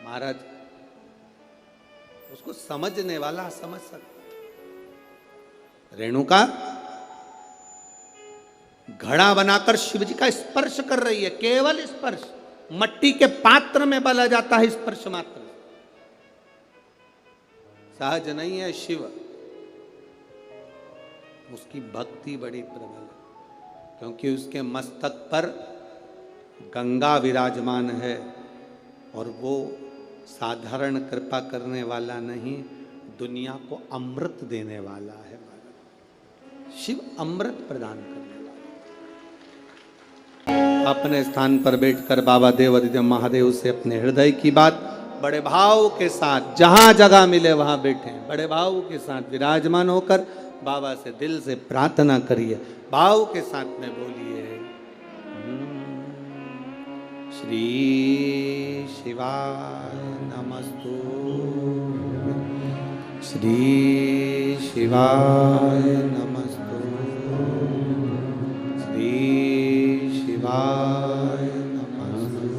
महाराज उसको समझने वाला समझ सकता। रेणुका घड़ा बनाकर शिव जी का स्पर्श कर रही है, केवल स्पर्श, मट्टी के पात्र में बला जाता है स्पर्श मात्र, सहज नहीं है शिव। उसकी भक्ति बड़ी प्रबल है क्योंकि उसके मस्तक पर गंगा विराजमान है और वो साधारण कृपा करने वाला नहीं, दुनिया को अमृत देने वाला है। शिव अमृत प्रदान करने वाला। अपने स्थान पर बैठकर बाबा देवादिदेव महादेव से अपने हृदय की बात बड़े भाव के साथ, जहां जगह मिले वहां बैठे, बड़े भाव के साथ विराजमान होकर बाबा से दिल से प्रार्थना करिए, भाव के साथ में बोलिए, श्री शिवाय नमस्तु, श्री शिवाय नमस्तु, श्री शिवाय नमस्तु,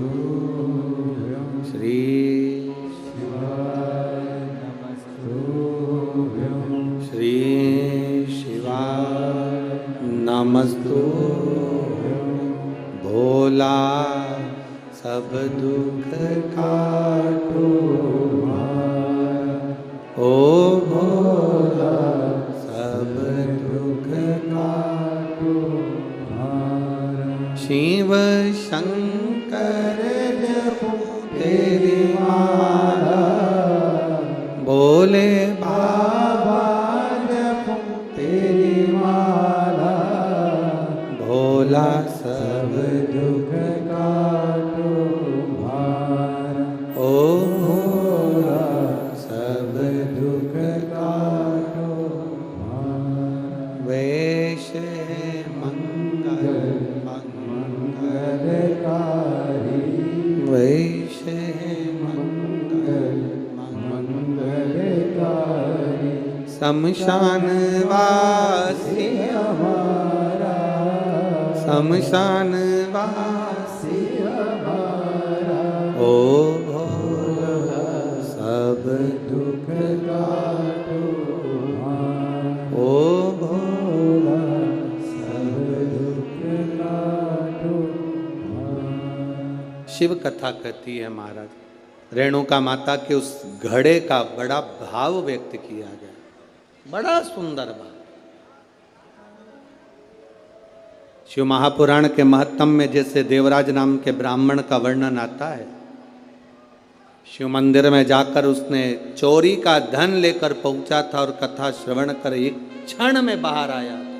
श्री शिवाय नमस्तु, श्री शिवाय नमस्तु। भोला सब दुख काटो ओ भोला, सब दुख काटो शिव शंकर जपो तेरी माला, बोले बाबा जपो तेरी माला, भोला सब दुख काटो ओ भोला, सब दुख काटो। वैश्य मंगल मंगलकारी, वैश्य मंगल मंगलकारी, शमशान वासी हमारा, शमशान वासी हमारा, ओ भोला सब दुख काटो, ओ भोला सब दुख काटो। शिव कथा कहती है महाराज, रेणुका माता के उस घड़े का बड़ा भाव व्यक्त किया गया, बड़ा सुंदर भाव। शिव महापुराण के महत्तम में जैसे देवराज नाम के ब्राह्मण का वर्णन आता है, शिव मंदिर में जाकर उसने चोरी का धन लेकर पहुंचा था और कथा श्रवण कर एक क्षण में बाहर आया था,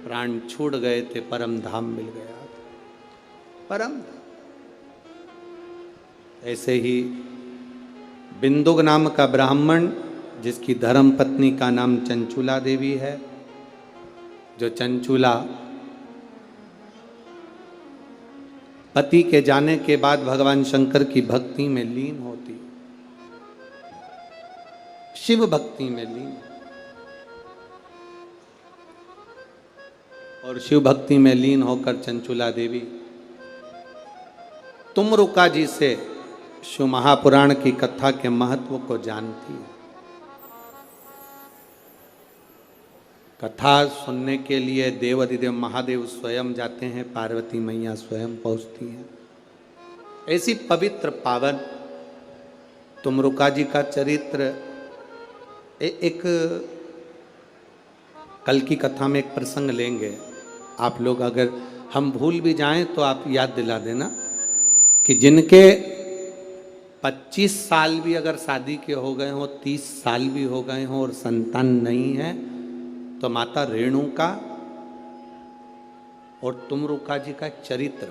प्राण छूट गए थे, परम धाम मिल गया था, परम धाम। ऐसे ही बिंदुक नाम का ब्राह्मण, जिसकी धर्म पत्नी का नाम चंचूला देवी है, जो चंचूला पति के जाने के बाद भगवान शंकर की भक्ति में लीन होती, शिव भक्ति में लीन, और शिव भक्ति में लीन होकर चंचूला देवी तुमरुका जी से शिव महापुराण की कथा के महत्व को जानती है। कथा सुनने के लिए देवादिदेव महादेव स्वयं जाते हैं, पार्वती मैया स्वयं पहुंचती हैं। ऐसी पवित्र पावन तुमरुका जी का चरित्र एक कल की कथा में एक प्रसंग लेंगे आप लोग, अगर हम भूल भी जाएं तो आप याद दिला देना कि जिनके 25 साल भी अगर शादी के हो गए हों, 30 साल भी हो गए हों और संतान नहीं है, तो माता रेणुका और तुमरुका जी का चरित्र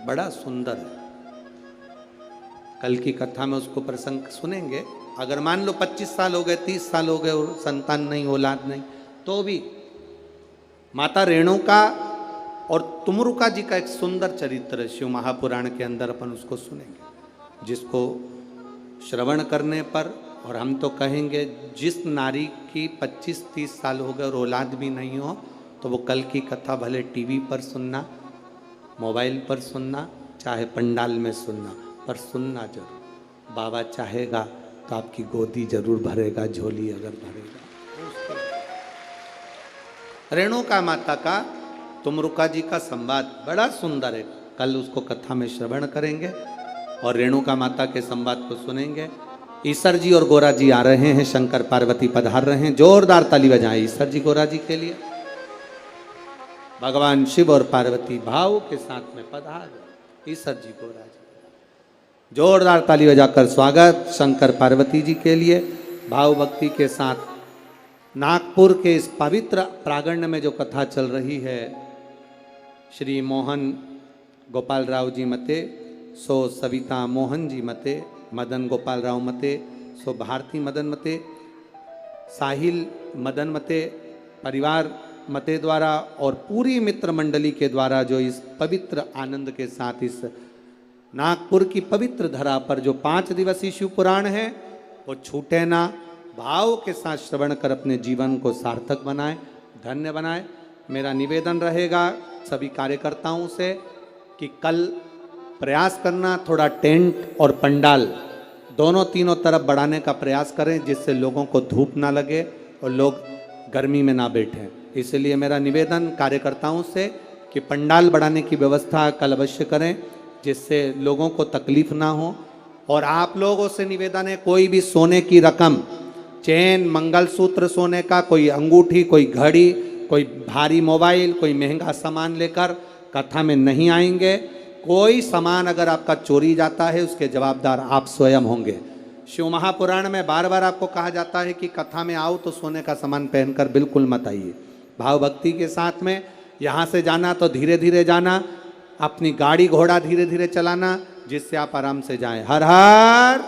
बड़ा सुंदर है। कल की कथा में उसको प्रसंग सुनेंगे। अगर मान लो 25 साल हो गए, 30 साल हो गए और संतान नहीं, औलाद नहीं, तो भी माता रेणुका और तुमरुका जी का एक सुंदर चरित्र शिव महापुराण के अंदर अपन उसको सुनेंगे, जिसको श्रवण करने पर, और हम तो कहेंगे जिस नारी की 25-30 साल हो गए और औलाद भी नहीं हो, तो वो कल की कथा भले टीवी पर सुनना, मोबाइल पर सुनना, चाहे पंडाल में सुनना, पर सुनना जरूर। बाबा चाहेगा तो आपकी गोदी जरूर भरेगा, झोली अगर भरेगा। रेणुका माता का तुमरुका जी का संवाद बड़ा सुंदर है, कल उसको कथा में श्रवण करेंगे और रेणुका माता के संवाद को सुनेंगे। ईसर जी और गोरा जी आ रहे हैं, शंकर पार्वती पधार रहे हैं, जोरदार ताली बजाएं ईसर जी गोरा जी के लिए। भगवान शिव और पार्वती भाव के साथ में पधार, ईसर जी गोरा जी, जोरदार ताली बजाकर स्वागत शंकर पार्वती जी के लिए। भाव भक्ति के साथ नागपुर के इस पवित्र प्रांगण में जो कथा चल रही है, श्री मोहन गोपाल राव जी मते, सो सविता मोहन जी मते, मदन गोपाल राव मते, सो भारती मदन मते, साहिल मदन मते परिवार मते द्वारा और पूरी मित्र मंडली के द्वारा जो इस पवित्र आनंद के साथ इस नागपुर की पवित्र धरा पर जो 5 दिवसीय शिव पुराण है वो छूटे ना, भाव के साथ श्रवण कर अपने जीवन को सार्थक बनाएं, धन्य बनाएं। मेरा निवेदन रहेगा सभी कार्यकर्ताओं से कि कल प्रयास करना थोड़ा टेंट और पंडाल दोनों तीनों तरफ बढ़ाने का प्रयास करें, जिससे लोगों को धूप ना लगे और लोग गर्मी में ना बैठें। इसलिए मेरा निवेदन कार्यकर्ताओं से कि पंडाल बढ़ाने की व्यवस्था कल अवश्य करें, जिससे लोगों को तकलीफ ना हो। और आप लोगों से निवेदन है, कोई भी सोने की रकम, चेन, मंगलसूत्र सोने का, कोई अंगूठी, कोई घड़ी, कोई भारी मोबाइल, कोई महंगा सामान लेकर कथा में नहीं आएंगे। कोई सामान अगर आपका चोरी जाता है उसके जवाबदार आप स्वयं होंगे। शिव महापुराण में बार बार आपको कहा जाता है कि कथा में आओ तो सोने का सामान पहनकर बिल्कुल मत आइए। भाव भक्ति के साथ में यहाँ से जाना तो धीरे धीरे जाना, अपनी गाड़ी घोड़ा धीरे धीरे चलाना, जिससे आप आराम से जाएं। हर हर